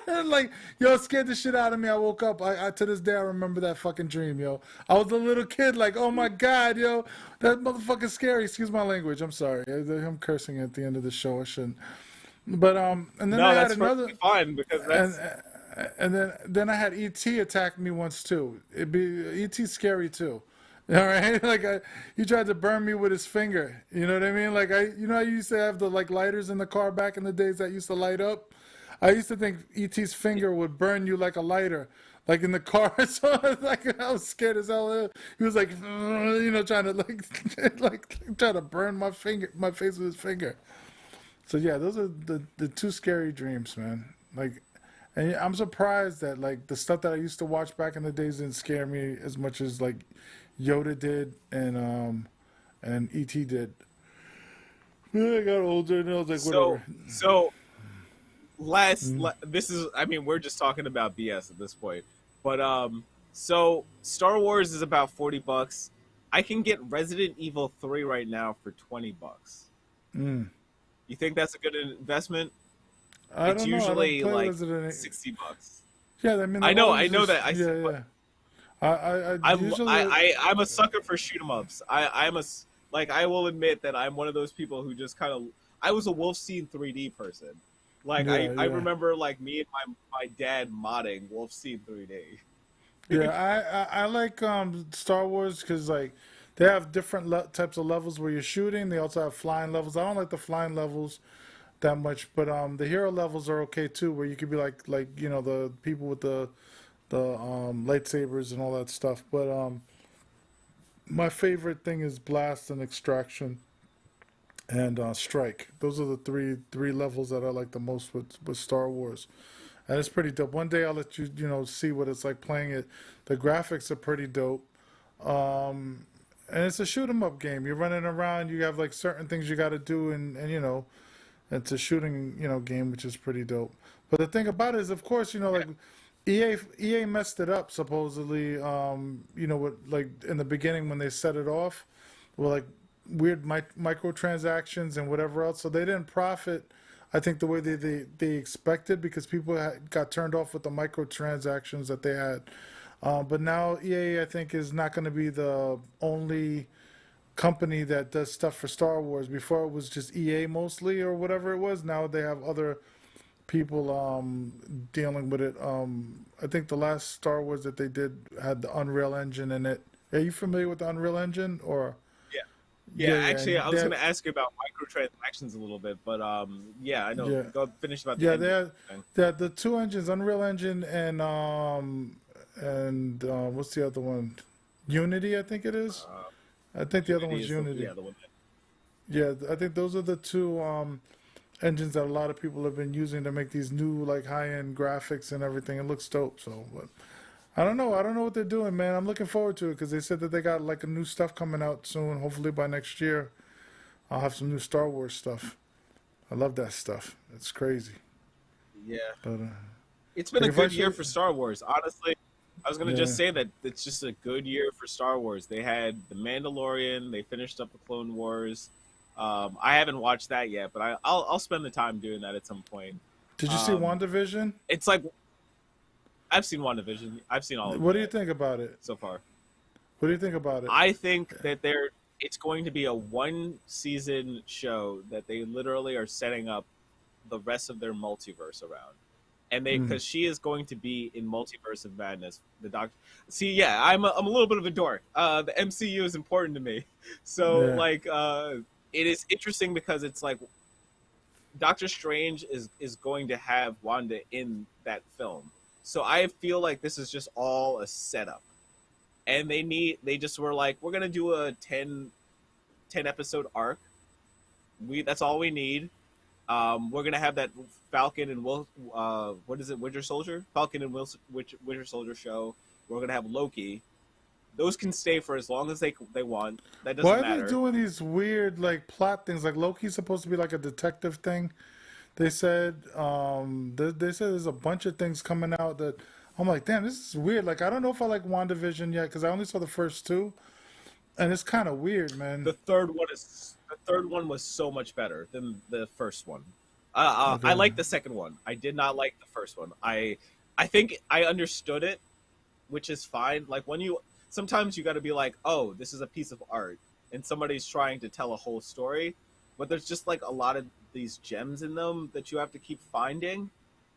And like, yo, it scared the shit out of me. I woke up. I to this day I remember that fucking dream, yo. I was a little kid, like, oh my god, yo, that motherfucker's scary. Excuse my language. I'm sorry. I'm cursing at the end of the show. I shouldn't. But and then No, I had that's another. perfectly fine because that's And then I had ET attack me once too. ET scary too. All right, he tried to burn me with his finger. You know what I mean? I used to have the like lighters in the car back in the days that used to light up. I used to think ET's finger would burn you like a lighter, like in the car. So I was scared as hell. He was like, trying to trying to burn my face with his finger. So yeah, those are the two scary dreams, man. And I'm surprised that like the stuff that I used to watch back in the days didn't scare me as much as like Yoda did and ET did. I got older and I was like, so whatever. so this is, I mean, we're just talking about BS at this point, but so Star Wars is about $40. I can get Resident Evil 3 right now for $20. You think that's a good investment? I It's don't know. I don't usually play like Resident Evil. $60. Yeah, I mean, I know just, that. yeah. I usually I'm a sucker for shoot 'em ups. I will admit that I'm one of those people who just kind of, I was a Wolfenstein 3D person. Like I remember like me and my dad modding Wolfenstein 3D. Yeah, I like Star Wars because like they have different types of levels where you're shooting. They also have flying levels. I don't like the flying levels that much, but the hero levels are okay too, where you could be like the people with the lightsabers and all that stuff. But my favorite thing is Blast and Extraction and Strike. Those are the three levels that I like the most with Star Wars. And it's pretty dope. One day I'll let you see what it's like playing it. The graphics are pretty dope. And it's a shoot 'em up game. You're running around, you have like certain things you got to do, and it's a shooting game, which is pretty dope. But the thing about it is, of course, like EA messed it up supposedly. With like in the beginning when they set it off, well, like weird microtransactions and whatever else. So they didn't profit, I think, the way they expected, because people got turned off with the microtransactions that they had. But now EA, I think, is not going to be the only company that does stuff for Star Wars. Before it was just EA mostly or whatever it was. Now they have other people dealing with it. I think the last Star Wars that they did had the Unreal Engine in it. Are you familiar with the Unreal Engine or? Yeah, actually, I was going to ask you about microtransactions a little bit, but yeah, I know. Yeah. Go finish about the Yeah, engine thing. they had the two engines, Unreal Engine and what's the other one? Unity, I think it is. I think the other one's Unity. The one Yeah, I think those are the two engines that a lot of people have been using to make these new like high-end graphics and everything. It looks dope. So, but I don't know what they're doing, man. I'm looking forward to it because they said that they got like a new stuff coming out soon. Hopefully by next year, I'll have some new Star Wars stuff. I love that stuff. It's crazy. yeah. But It's been a if I good year should- for Star Wars. Honestly, I was going to Yeah. just say that it's just a good year for Star Wars. They had The Mandalorian. They finished up the Clone Wars. I haven't watched that yet, but I'll spend the time doing that at some point. Did you see Um, WandaVision? It's like, I've seen WandaVision. I've seen all of What do you it think about it? so far. What do you think about it? I think that it's going to be a one season show that they literally are setting up the rest of their multiverse around. And they, because she is going to be in Multiverse of Madness. The Doctor. See, yeah, I'm a little bit of a dork. The MCU is important to me, so Yeah. like, it is interesting because it's like Doctor Strange is going to have Wanda in that film. So I feel like this is just all a setup, and they just were like, we're gonna do a 10 episode arc. That's all we need. We're gonna have that Falcon and what is it, Winter Soldier? Falcon and Winter Soldier show. We're gonna have Loki. Those can stay for as long as they want. That doesn't Why are matter. they doing these weird like plot things? Like Loki's supposed to be like a detective thing. They said they said there's a bunch of things coming out that I'm like, damn, this is weird. Like I don't know if I like WandaVision yet because I only saw the first two, and it's kind of weird, man. The third one was so much better than the first one. I Okay. like the second one. I did not like the first one. I think I understood it, which is fine. Like when you sometimes you got to be like, oh, this is a piece of art, and somebody's trying to tell a whole story, but there's just like a lot of these gems in them that you have to keep finding.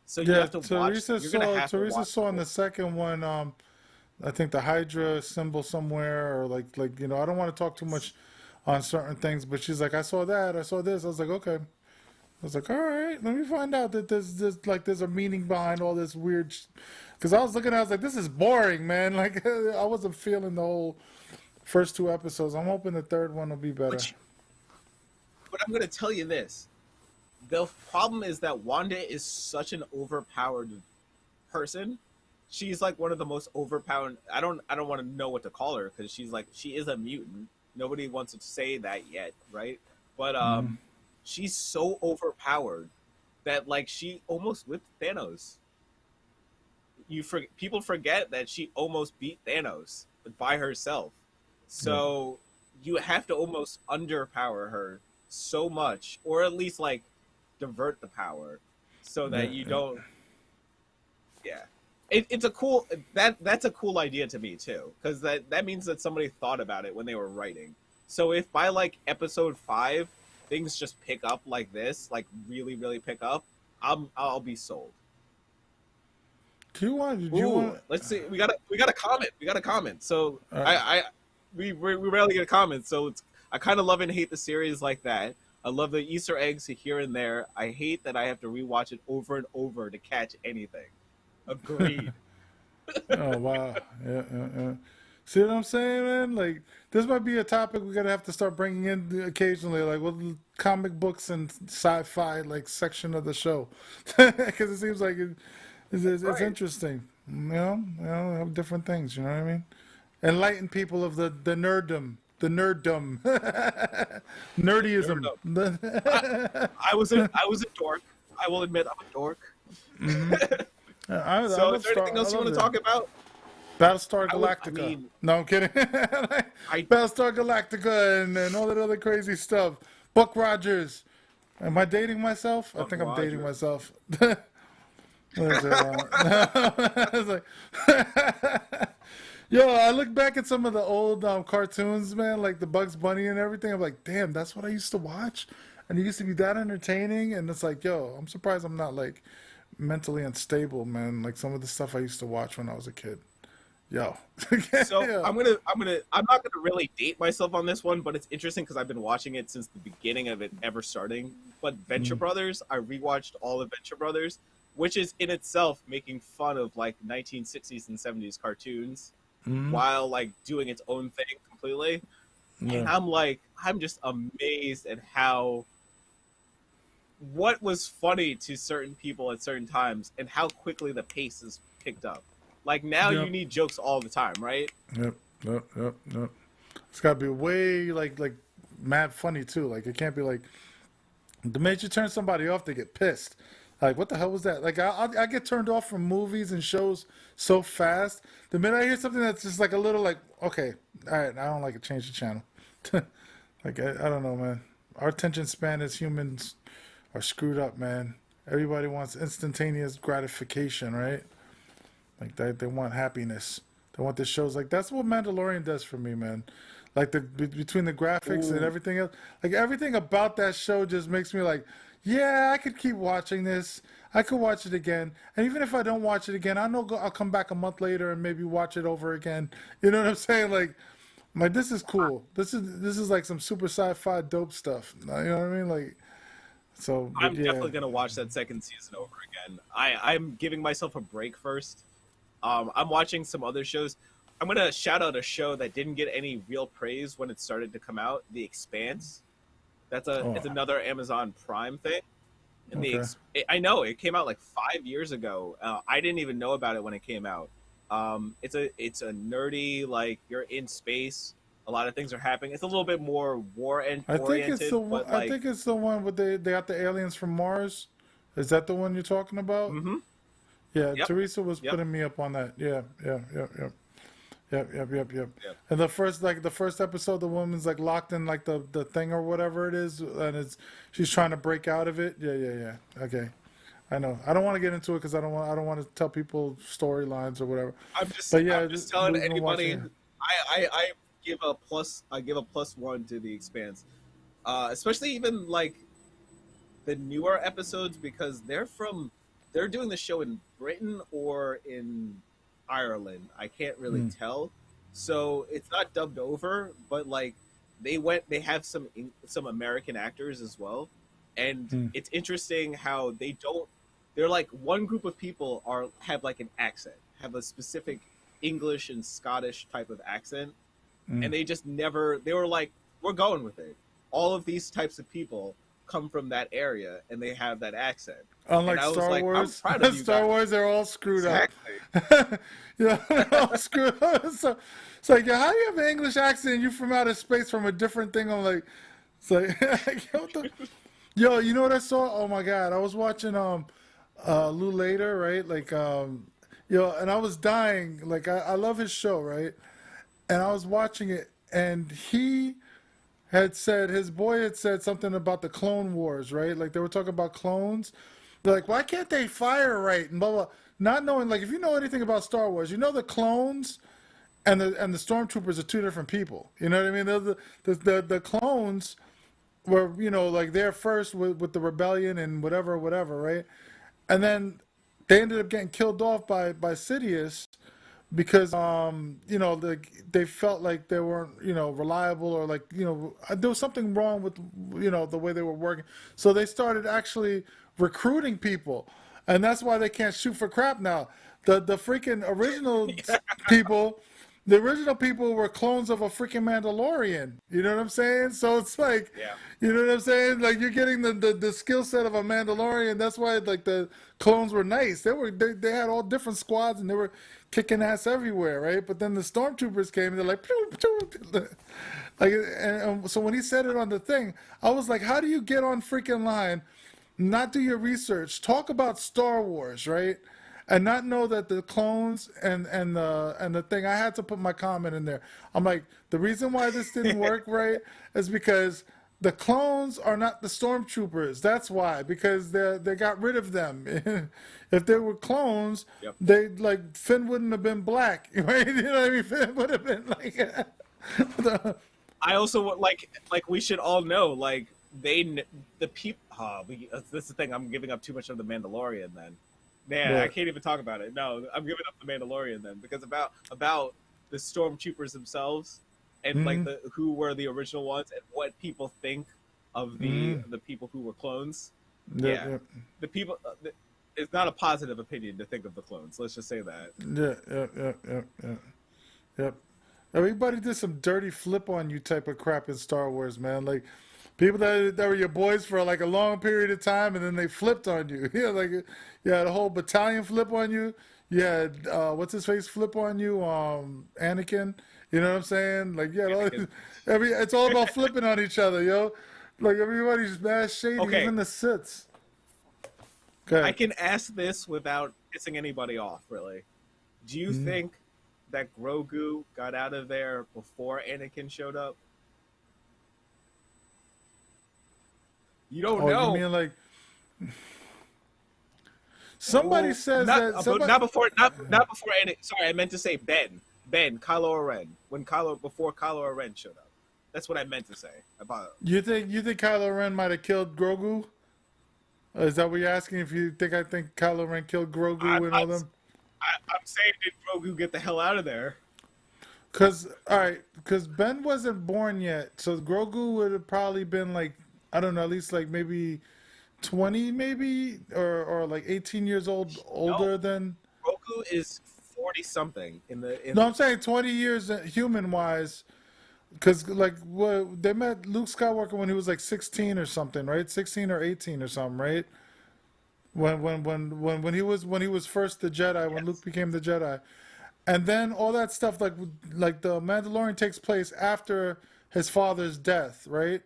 So you Yeah, have to watch. You're gonna have to Teresa watch. saw in the second one. I think the Hydra symbol somewhere, or like I don't want to talk too much on certain things, but she's like, I saw that, I saw this. I was like, okay. I was like, all right, let me find out that there's a meaning behind all this weird. Because I was looking, I was like, this is boring, man. Like I wasn't feeling the whole first two episodes. I'm hoping the third one will be better. But I'm gonna tell you this: the problem is that Wanda is such an overpowered person. She's like one of the most overpowered. I don't want to know what to call her because she is a mutant. Nobody wants to say that yet, right? But she's so overpowered that like she almost whipped Thanos. People forget that she almost beat Thanos by herself. So you have to almost underpower her so much, or at least like divert the power so that you don't. Yeah, it's a cool that's a cool idea to me too, because that means that somebody thought about it when they were writing. So if by like episode 5 things just pick up like this, like really really pick up, I'll be sold. Do you Ooh, want? let's see. We got a comment. We got a comment. So Alright. we rarely get a comment. So I kind of love and hate the series like that. I love the Easter eggs here and there. I hate that I have to rewatch it over and over to catch anything. Agreed. Oh wow, yeah. See what I'm saying, man? Like this might be a topic we're gonna have to start bringing in occasionally, like with comic books and sci-fi like section of the show, because it seems like it's Right. interesting. Have different things. You know what I mean? Enlighten people of the nerddom, nerdyism. I was a dork. I will admit I'm a dork. I So love is there anything else you want to talk about? Battlestar I would- I Galactica. mean- No, I'm kidding. Battlestar Galactica and all that other crazy stuff. Buck Rogers. Am I dating myself? I Buck think I'm dating Rogers. myself. What is it? I was like, yo, I look back at some of the old cartoons, man, like the Bugs Bunny and everything. I'm like, damn, that's what I used to watch, and it used to be that entertaining. And it's like, yo, I'm surprised I'm not like mentally unstable, man. Like some of the stuff I used to watch when I was a kid. Yo, So Yeah. I'm not gonna really date myself on this one, but it's interesting because I've been watching it since the beginning of it ever starting. But Venture Brothers, I rewatched all of Venture Brothers, which is in itself making fun of like 1960s and 70s cartoons while like doing its own thing completely. And I'm just amazed at what was funny to certain people at certain times and how quickly the pace is picked up. Like now Yep. you need jokes all the time, right? Yep. It's got to be way like mad funny too. Like it can't be like the minute you turn somebody off, they get pissed. Like what the hell was that? Like I get turned off from movies and shows so fast. The minute I hear something that's just like a little like okay, all right, I don't like it. Change the channel. Like I don't know, man. Our attention span as humans are screwed up, man. Everybody wants instantaneous gratification, right? Like they want happiness. They want the shows like that's what Mandalorian does for me, man. like between the graphics and everything else. Like everything about that show just makes me like, yeah, I could keep watching this. I could watch it again, and even if I don't watch it again, I know I'll come back a month later and maybe watch it over again. You know what I'm saying? Like this is cool. This is like some super sci-fi dope stuff. You know what I mean? Like, so. But I'm yeah. definitely gonna watch that second season over again. I'm giving myself a break first. I'm watching some other shows. I'm gonna shout out a show that didn't get any real praise when it started to come out, The Expanse. It's another Amazon Prime thing. And I know it came out like 5 years ago. I didn't even know about it when it came out. It's a nerdy, like, you're in space. A lot of things are happening. It's a little bit more war and oriented. I think it's the one with they got the aliens from Mars. Is that the one you're talking about? Mm-hmm. Yeah, Yep. Teresa was putting me up on that. Yeah. Yep. And the first episode, the woman's like locked in like the thing or whatever it is, and she's trying to break out of it. Yeah. Okay, I know. I don't want to get into it because I don't want to tell people storylines or whatever. I'm just telling anybody. I give a plus. I give a +1 to The Expanse, especially even like the newer episodes because they're doing the show in Britain or in Ireland. I can't really tell, so it's not dubbed over. But like they have some American actors as well, and it's interesting how they're like one group of people have like an accent, have a specific English and Scottish type of accent, and they were like, we're going with it. All of these types of people come from that area and they have that accent. Unlike Star Wars, I'm proud of you Star guys. Wars, they're all screwed up. Yeah, they're all screwed up. So it's like, how do you have an English accent and you're from outer space from a different thing? I'm like, it's like, yo, you know what I saw? Oh my God, I was watching Lou Later, right? Like and I was dying. Like I love his show, right? And I was watching it, and his boy had said something about the Clone Wars, right? Like they were talking about clones. They're like, why can't they fire right? And blah, blah. Not knowing, like, if you know anything about Star Wars, you know the clones and the stormtroopers are two different people. You know what I mean? The clones were, like there first with the rebellion and whatever, right? And then they ended up getting killed off by Sidious because they felt like they weren't reliable, or like there was something wrong with the way they were working, so they started actually recruiting people, and that's why they can't shoot for crap now. The freaking original people, the original people were clones of a freaking Mandalorian. You know what I'm saying? So it's like, you know what I'm saying? Like you're getting the skill set of a Mandalorian. That's why like the clones were nice. They had all different squads and they were kicking ass everywhere, right? But then the stormtroopers came and they're like, pew, pew. Like, and so when he said it on the thing, I was like, how do you get on freaking line, not do your research, talk about Star Wars, right? And not know that the clones and the thing, I had to put my comment in there. I'm like, the reason why this didn't work right is because the clones are not the stormtroopers. That's why, because they got rid of them. If they were clones, they like Finn wouldn't have been black, right? You know what I mean? Finn would have been like. I also like we should all know like the people. This is the thing. I'm giving up too much of the Mandalorian then. Man, I can't even talk about it. No, I'm giving up the Mandalorian then because about the stormtroopers themselves and like who were the original ones and what people think of the people who were clones. The people. It's not a positive opinion to think of the clones. Let's just say that. Yep. Everybody did some dirty flip on you type of crap in Star Wars, man. Like people that were your boys for like a long period of time, and then they flipped on you. Yeah, like you had a whole battalion flip on you. You had what's his face flip on you, Anakin. You know what I'm saying? Like it's all about flipping on each other, yo. Like everybody's mad shady, even the Siths. I can ask this without pissing anybody off, really. Do you think that Grogu got out of there before Anakin showed up? You don't know. You mean like somebody says that somebody... not before Anakin. Sorry, I meant to say Ben, Kylo Ren. Before Kylo Ren showed up. That's what I meant to say about. You think Kylo Ren might have killed Grogu? Is that what you're asking? If you think I think Kylo Ren killed I'm Grogu and all not. them? I'm saying, did Grogu get the hell out of there? Cause all right, cause Ben wasn't born yet, so Grogu would have probably been like, I don't know, at least like maybe 20, maybe, or like 18 years old, No, older than. Grogu is 40 something in the in. No, I'm saying 20 years human wise, because like what they met Luke Skywalker when he was like 16 or something, right? 16 or 18 or something, right? When he was first the Jedi, when Luke Yes. became the Jedi. And then all that stuff, like the Mandalorian takes place after his father's death, right?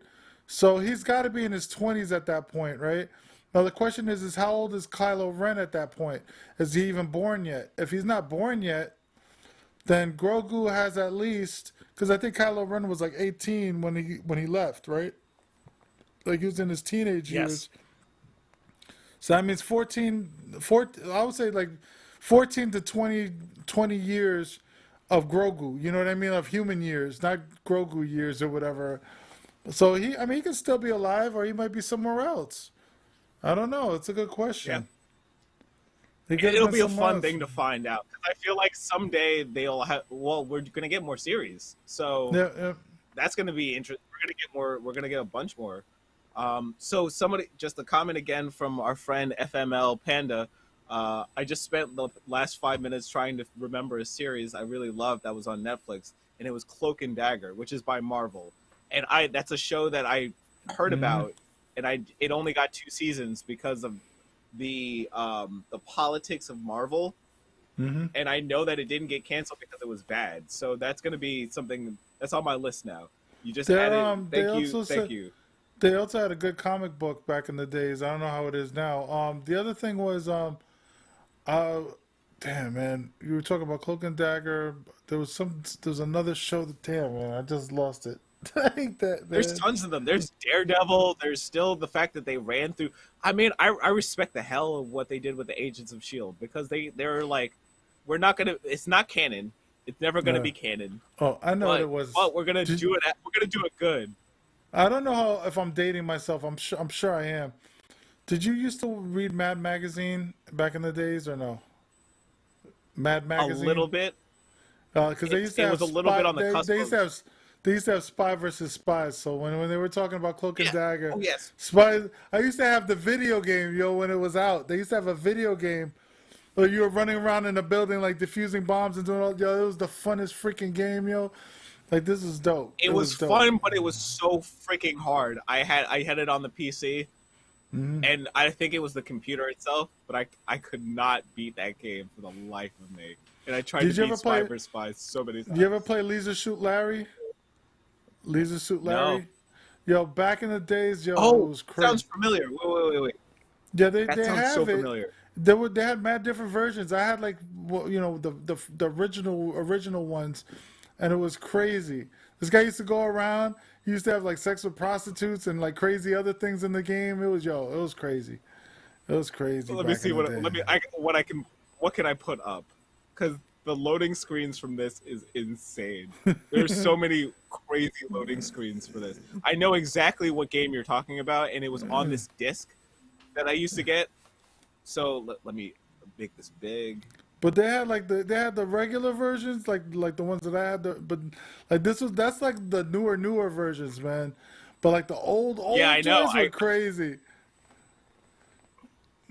So he's got to be in his 20s at that point, right? Now the question is how old is Kylo Ren at that point? Is he even born yet? If he's not born yet, then Grogu has at least, because I think Kylo Ren was like 18 when he left, right? Like he was in his teenage Yes. years. So that means 14, I would say like 14 to 20 years of Grogu. You know what I mean? Of human years, not Grogu years or whatever. So he can still be alive, or he might be somewhere else. I don't know. It's a good Yeah. question. He could have It'll been be a somewhere fun else. thing to find out. 'Cause I feel like someday they'll have. Well, we're gonna get more series, so Yeah, yeah. that's gonna be interesting. We're gonna get more. We're gonna get a bunch more. So somebody just a comment again from our friend FML Panda. I just spent the last 5 minutes trying to remember a series I really loved that was on Netflix, and it was Cloak and Dagger, which is by Marvel. And that's a show that I heard Mhm. about, and it only got 2 seasons because of the politics of Marvel. Mhm. And I know that it didn't get canceled because it was bad. So that's going to be something that's on my list now. You just They're, added. they Thank you. also Thank said you. they also had a good comic book back in the days. I don't know how it is now. The other thing was uh, damn man, you were talking about Cloak and Dagger. There was another show that damn man, I just lost it. I hate that There's man. tons of them. There's Daredevil. There's still the fact that they ran through. I mean, I respect the hell of what they did with the Agents of Shield because they're like, we're not gonna. It's not canon. It's never gonna Yeah. be canon. Oh, I know what But it was. but we're gonna Did- do it. We're gonna do it good. I don't know how if I'm dating myself. I'm sure I am. Did you used to read Mad Magazine back in the days or no? Mad A little Magazine? bit. Because they used to It have was a little spy. bit on the cusp They used to of. have spy versus spies. So when they were talking about Cloak and Yeah. Dagger, Oh yes. spies. I used to have the video game, yo, when it was out. They used to have a video game where you were running around in a building like defusing bombs and doing all. Yo, it was the funnest freaking game, yo. Like this is dope. It It was was dope. fun, but it was so freaking hard. I had it on the PC, Mhm. and I think it was the computer itself, but I could not beat that game for the life of me. And I tried Did to you beat ever Spy play? vs Spy so many Do you ever times. play Leisure Suit Larry? Leisure Suit No. Larry? Yo, back in the days, yo, it Oh, was crazy. sounds familiar. Wait. Yeah, they That they sounds so have it. familiar. They had mad different versions. I had like the original ones, and it was crazy. This guy used to go around. He used to have like sex with prostitutes and like crazy other things in the game. It was crazy. It was crazy Let me back see in the what day. let me I what I can what can I put up? Because the loading screens from this is insane. There's so many crazy loading screens for this. I know exactly what game you're talking about, and it was on this disc that I used to get. So let me make this big. But they had the regular versions like the ones that I had. But like that's like the newer versions, man. But like the Yeah, old I know. joints were crazy.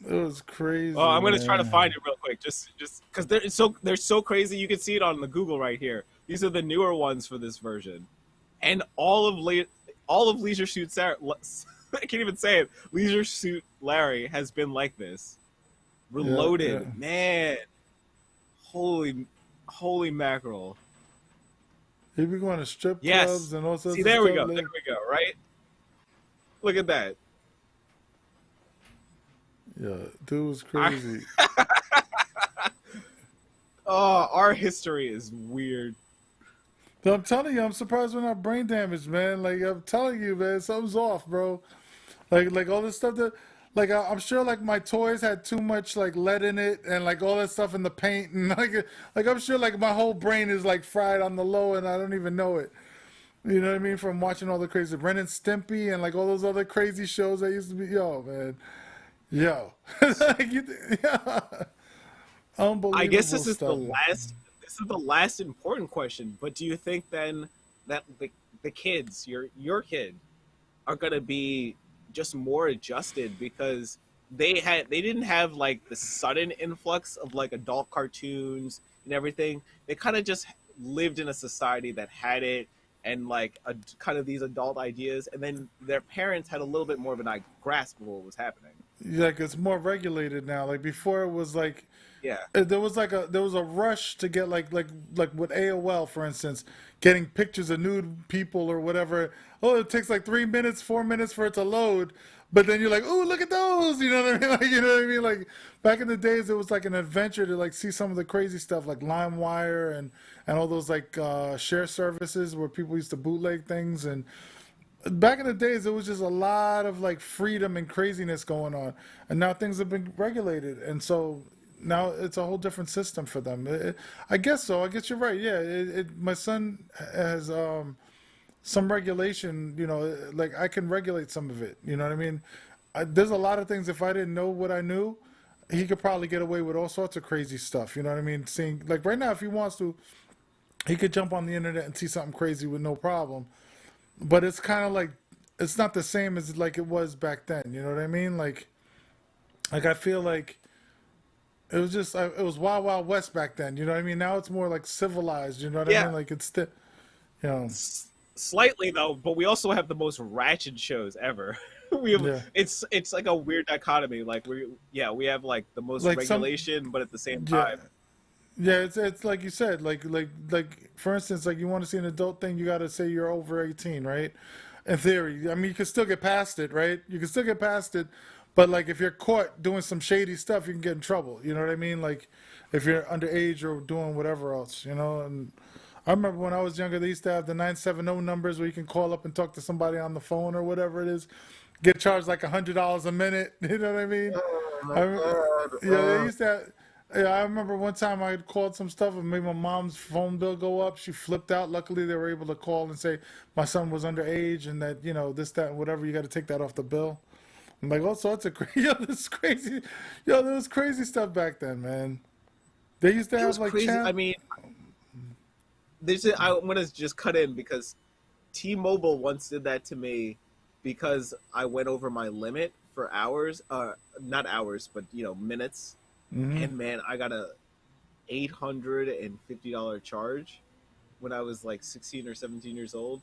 It was crazy, Oh, I'm gonna try to man. find it real quick, just because they're so crazy. You can see it on the Google right here. These are the newer ones for this version, and all of Leisure Suit Sarah. I can't even say it. Leisure Suit Larry has been like this. Yeah, yeah. Reloaded, man. Holy mackerel. He be going to strip Yes. clubs and all See, sorts of there we stuff. go. There we go. Right. Look at that. Yeah, dude was I, crazy. oh, our history is weird. But I'm telling you, I'm surprised we're not brain damaged, man. Like I'm telling you, man, something's off, bro. Like all this stuff that, like I'm sure like my toys had too much like lead in it and like all that stuff in the paint and like I'm sure like my whole brain is like fried on the low and I don't even know it. You know what I mean? From watching all the crazy Ren and Stimpy and like all those other crazy shows that used to be. Yo, man, yo, like, yeah, I guess unbelievable this is the stuff. last. This is the last important question. But do you think then that the kids, your kid, are gonna be just more adjusted because they didn't have like the sudden influx of like adult cartoons and everything. They kind of just lived in a society that had it and like kind of these adult ideas, and then their parents had a little bit more of a grasp of what was happening. Like it's more regulated now. Like before, it was like Yeah, there was a rush to get like with AOL, for instance, getting pictures of nude people or whatever. Oh, it takes like 3 minutes, 4 minutes for it to load, but then you're like, oh, look at those. You know what I mean? Like, you know what I mean? Like back in the days, it was like an adventure to like see some of the crazy stuff like LimeWire and all those like share services where people used to bootleg things. And back in the days, it was just a lot of like freedom and craziness going on, and now things have been regulated, and so now it's a whole different system for them. I guess so. I guess you're right. Yeah, my son has some regulation. You know, like I can regulate some of it. You know what I mean? There's a lot of things. If I didn't know what I knew, he could probably get away with all sorts of crazy stuff. You know what I mean? Seeing like right now, if he wants to, he could jump on the internet and see something crazy with no problem. But it's kind of like it's not the same as like it was back then. You know what I mean? Like I feel like it was just it was Wild Wild West back then. You know what I mean? Now it's more like civilized. You know what I yeah, mean? Like it's still, you know, slightly though. But we also have the most ratchet shows ever. We have yeah, it's like a weird dichotomy. Like we have like the most like some, regulation, but at the same yeah, time, yeah. It's like you said, like for instance, like you want to see an adult thing, you got to say you're over 18, right? In theory, I mean, you can still get past it, right? You can still get past it, but like if you're caught doing some shady stuff, you can get in trouble. You know what I mean? Like if you're underage or doing whatever else, you know. And I remember when I was younger, they used to have the 970 numbers where you can call up and talk to somebody on the phone or whatever it is. Get charged like $100 a minute. You know what I mean? oh I, my rem- god, yeah, they used to. Yeah, I remember one time I had called some stuff and made my mom's phone bill go up. She flipped out. Luckily, they were able to call and say my son was underage and that this, that, and whatever. You got to take that off the bill. I'm like, all sorts of crazy. Yo, this is crazy. Yo, there was crazy stuff back then, man. They used to it have was like crazy. I champ. mean, I'm gonna just cut in because T-Mobile once did that to me because I went over my limit for hours, not hours, but minutes. Hmm. And man, I got a $850 charge when I was like 16 or 17 years old.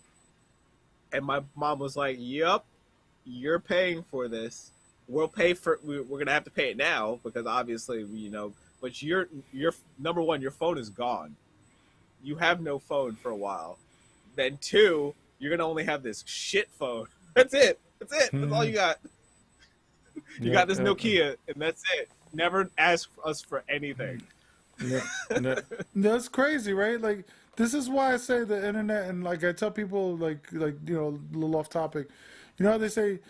And my mom was like, "Yep, you're paying for this. We'll pay for. We're gonna have to pay it now because obviously, But your number one, your phone is gone. You have no phone for a while. Then two, you're gonna only have this shit phone. That's it. That's it. That's all Hmm. you got. You got Yep, this yep, Nokia, and that's it. Never ask us for anything." yep, yep. That's crazy, right? Like this is why I say the internet, and like I tell people, a little off topic. You know how they say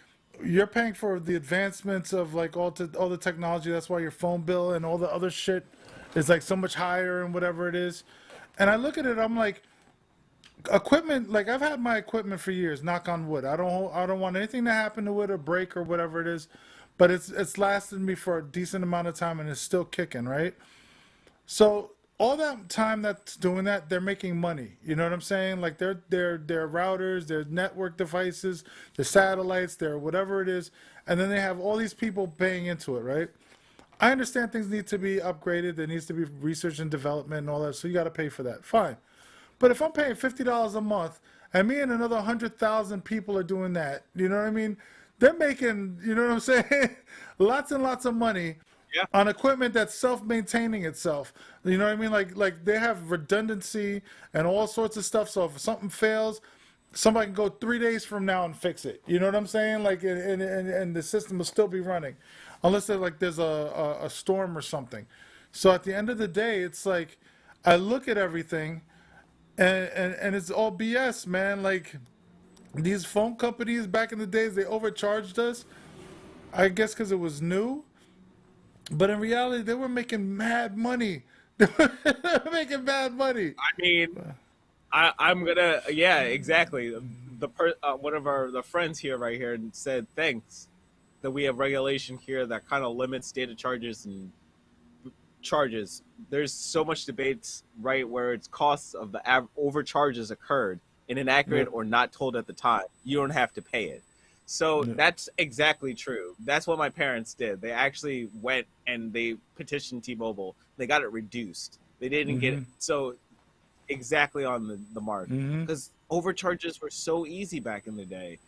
you're paying for the advancements of like all the technology. That's why your phone bill and all the other shit is like so much higher and whatever it is. And I look at it, I'm like, equipment. Like I've had my equipment for years. Knock on wood. I don't want anything to happen to it or break or whatever it is. But it's lasted me for a decent amount of time and it's still kicking, right? So all that time that's doing that, they're making money. You know what I'm saying? Like their routers, their network devices, their satellites, their whatever it is, and then they have all these people paying into it, right? I understand things need to be upgraded. There needs to be research and development and all that. So you got to pay for that. Fine. But if I'm paying $50 a month and me and another 100,000 people are doing that, you know what I mean? They're making, you know what I'm saying? Lots and lots of money Yeah. on equipment that's self-maintaining itself. You know what I mean? Like they have redundancy and all sorts of stuff. So if something fails, somebody can go 3 days from now and fix it. You know what I'm saying? Like and the system will still be running, unless there's a storm or something. So at the end of the day, it's like I look at everything and it's all BS, man. Like these phone companies back in the days, they overcharged us. I guess because it was new, but in reality, they were making mad money. They were making mad money. I mean, I'm gonna, yeah, exactly. One of the friends here right here said thanks that we have regulation here that kind of limits data charges and charges. There's so much debates, right, where it's costs of the overcharges occurred and inaccurate or not told at the time. You don't have to pay it. So that's exactly true. That's what my parents did. They actually went and they petitioned T-Mobile. They got it reduced. They didn't get it. So exactly on the mark. Because overcharges were so easy back in the day.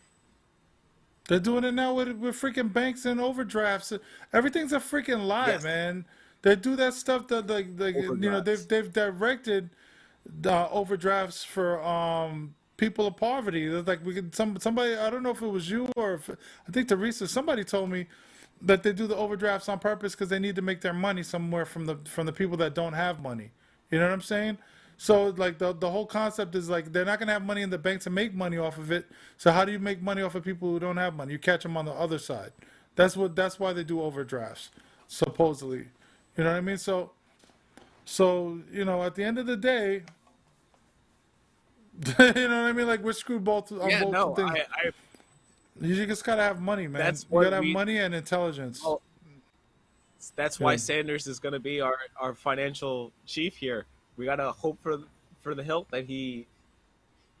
They're doing it now with freaking banks and overdrafts. Everything's a freaking lie, man. They do that stuff that they've directed overdrafts for people of poverty. It's like somebody, I don't know if it was you or if, I think Teresa, somebody told me that they do the overdrafts on purpose because they need to make their money somewhere from the people that don't have money. You know what I'm saying? So like the whole concept is like they're not gonna have money in the bank to make money off of it. So how do you make money off of people who don't have money? You catch them on the other side. That's why they do overdrafts, supposedly. You know what I mean? So at the end of the day, you know what I mean? Like we're screwed both on both things. You just gotta have money, man. You gotta have money and intelligence. Well, that's why Sanders is going to be our financial chief here. We gotta hope for the hilt that he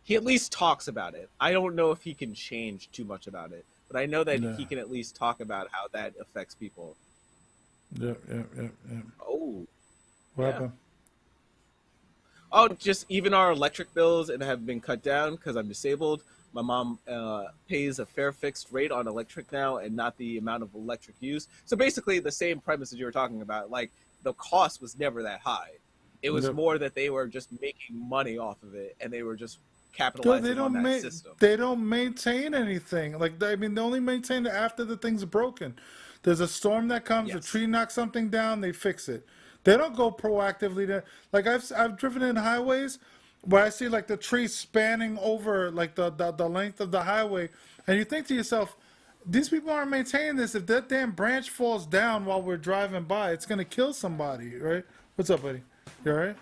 at least talks about it. I don't know if he can change too much about it, but I know that he can at least talk about how that affects people. Yeah. Oh, what happened? Oh, just even our electric bills and have been cut down because I'm disabled. My mom pays a fair fixed rate on electric now and not the amount of electric used. So basically the same premise as you were talking about. Like the cost was never that high. It was more that they were just making money off of it and they were just capitalizing on that system. They don't maintain anything. Like, I mean, they only maintain it after the thing's broken. There's a storm that comes, a tree knocks something down, they fix it. They don't go proactively to, like I've driven in highways where I see like the tree spanning over like the length of the highway, and you think to yourself, these people aren't maintaining this. If that damn branch falls down while we're driving by, it's gonna kill somebody, right? What's up, buddy? You all right?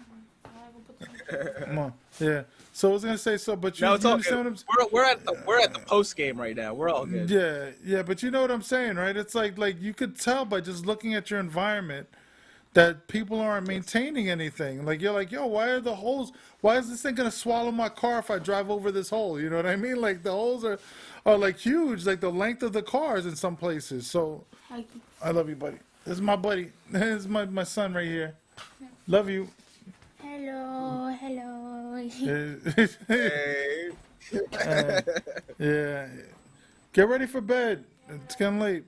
Come on, yeah. So I was gonna say but you understand what I'm we're at the post game right now. We're all good. Yeah, but you know what I'm saying, right? It's like you could tell by just looking at your environment that people aren't maintaining anything. Like you're like, yo, why are the holes? Why is this thing gonna swallow my car if I drive over this hole? You know what I mean? Like the holes are like huge, like the length of the cars in some places. So I love you, buddy. This is my buddy. This is my son right here. Love you. Hello. Hey. Yeah. Get ready for bed. It's getting late.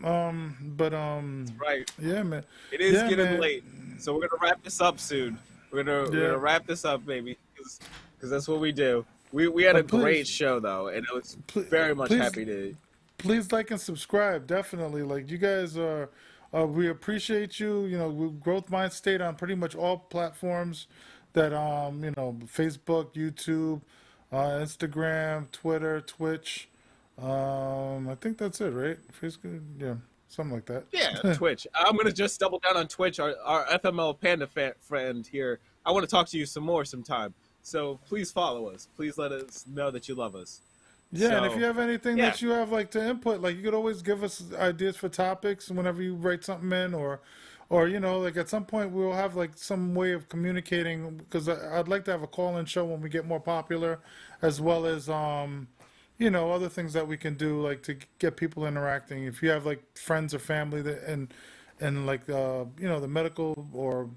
Right. Yeah, man. It is getting late. So we're gonna wrap this up soon. We're gonna wrap this up, baby, because that's what we do. We had a great show though, and I was very much happy to. Please like and subscribe. Definitely, like you guys are. We appreciate you. You know, Growth Mind State on pretty much all platforms that Facebook, YouTube, Instagram, Twitter, Twitch. I think that's it, right? Facebook, yeah, something like that. Yeah, Twitch. I'm gonna just double down on Twitch. Our FML Panda friend here. I want to talk to you some more sometime. So please follow us. Please let us know that you love us. Yeah, and if you have anything that you have like to input, like you could always give us ideas for topics whenever you write something in, or like at some point we'll have like some way of communicating, because I'd like to have a call-in show when we get more popular, as well as other things that we can do like to get people interacting. If you have like friends or family that and like the medical or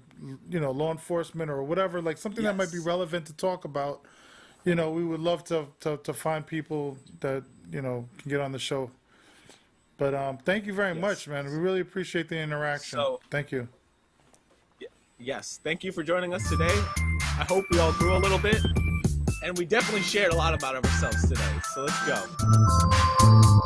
law enforcement or whatever, like something that might be relevant to talk about. We would love to find people that, can get on the show. But thank you very much, man. We really appreciate the interaction. Thank you. Yes, thank you for joining us today. I hope we all grew a little bit. And we definitely shared a lot about ourselves today. So let's go.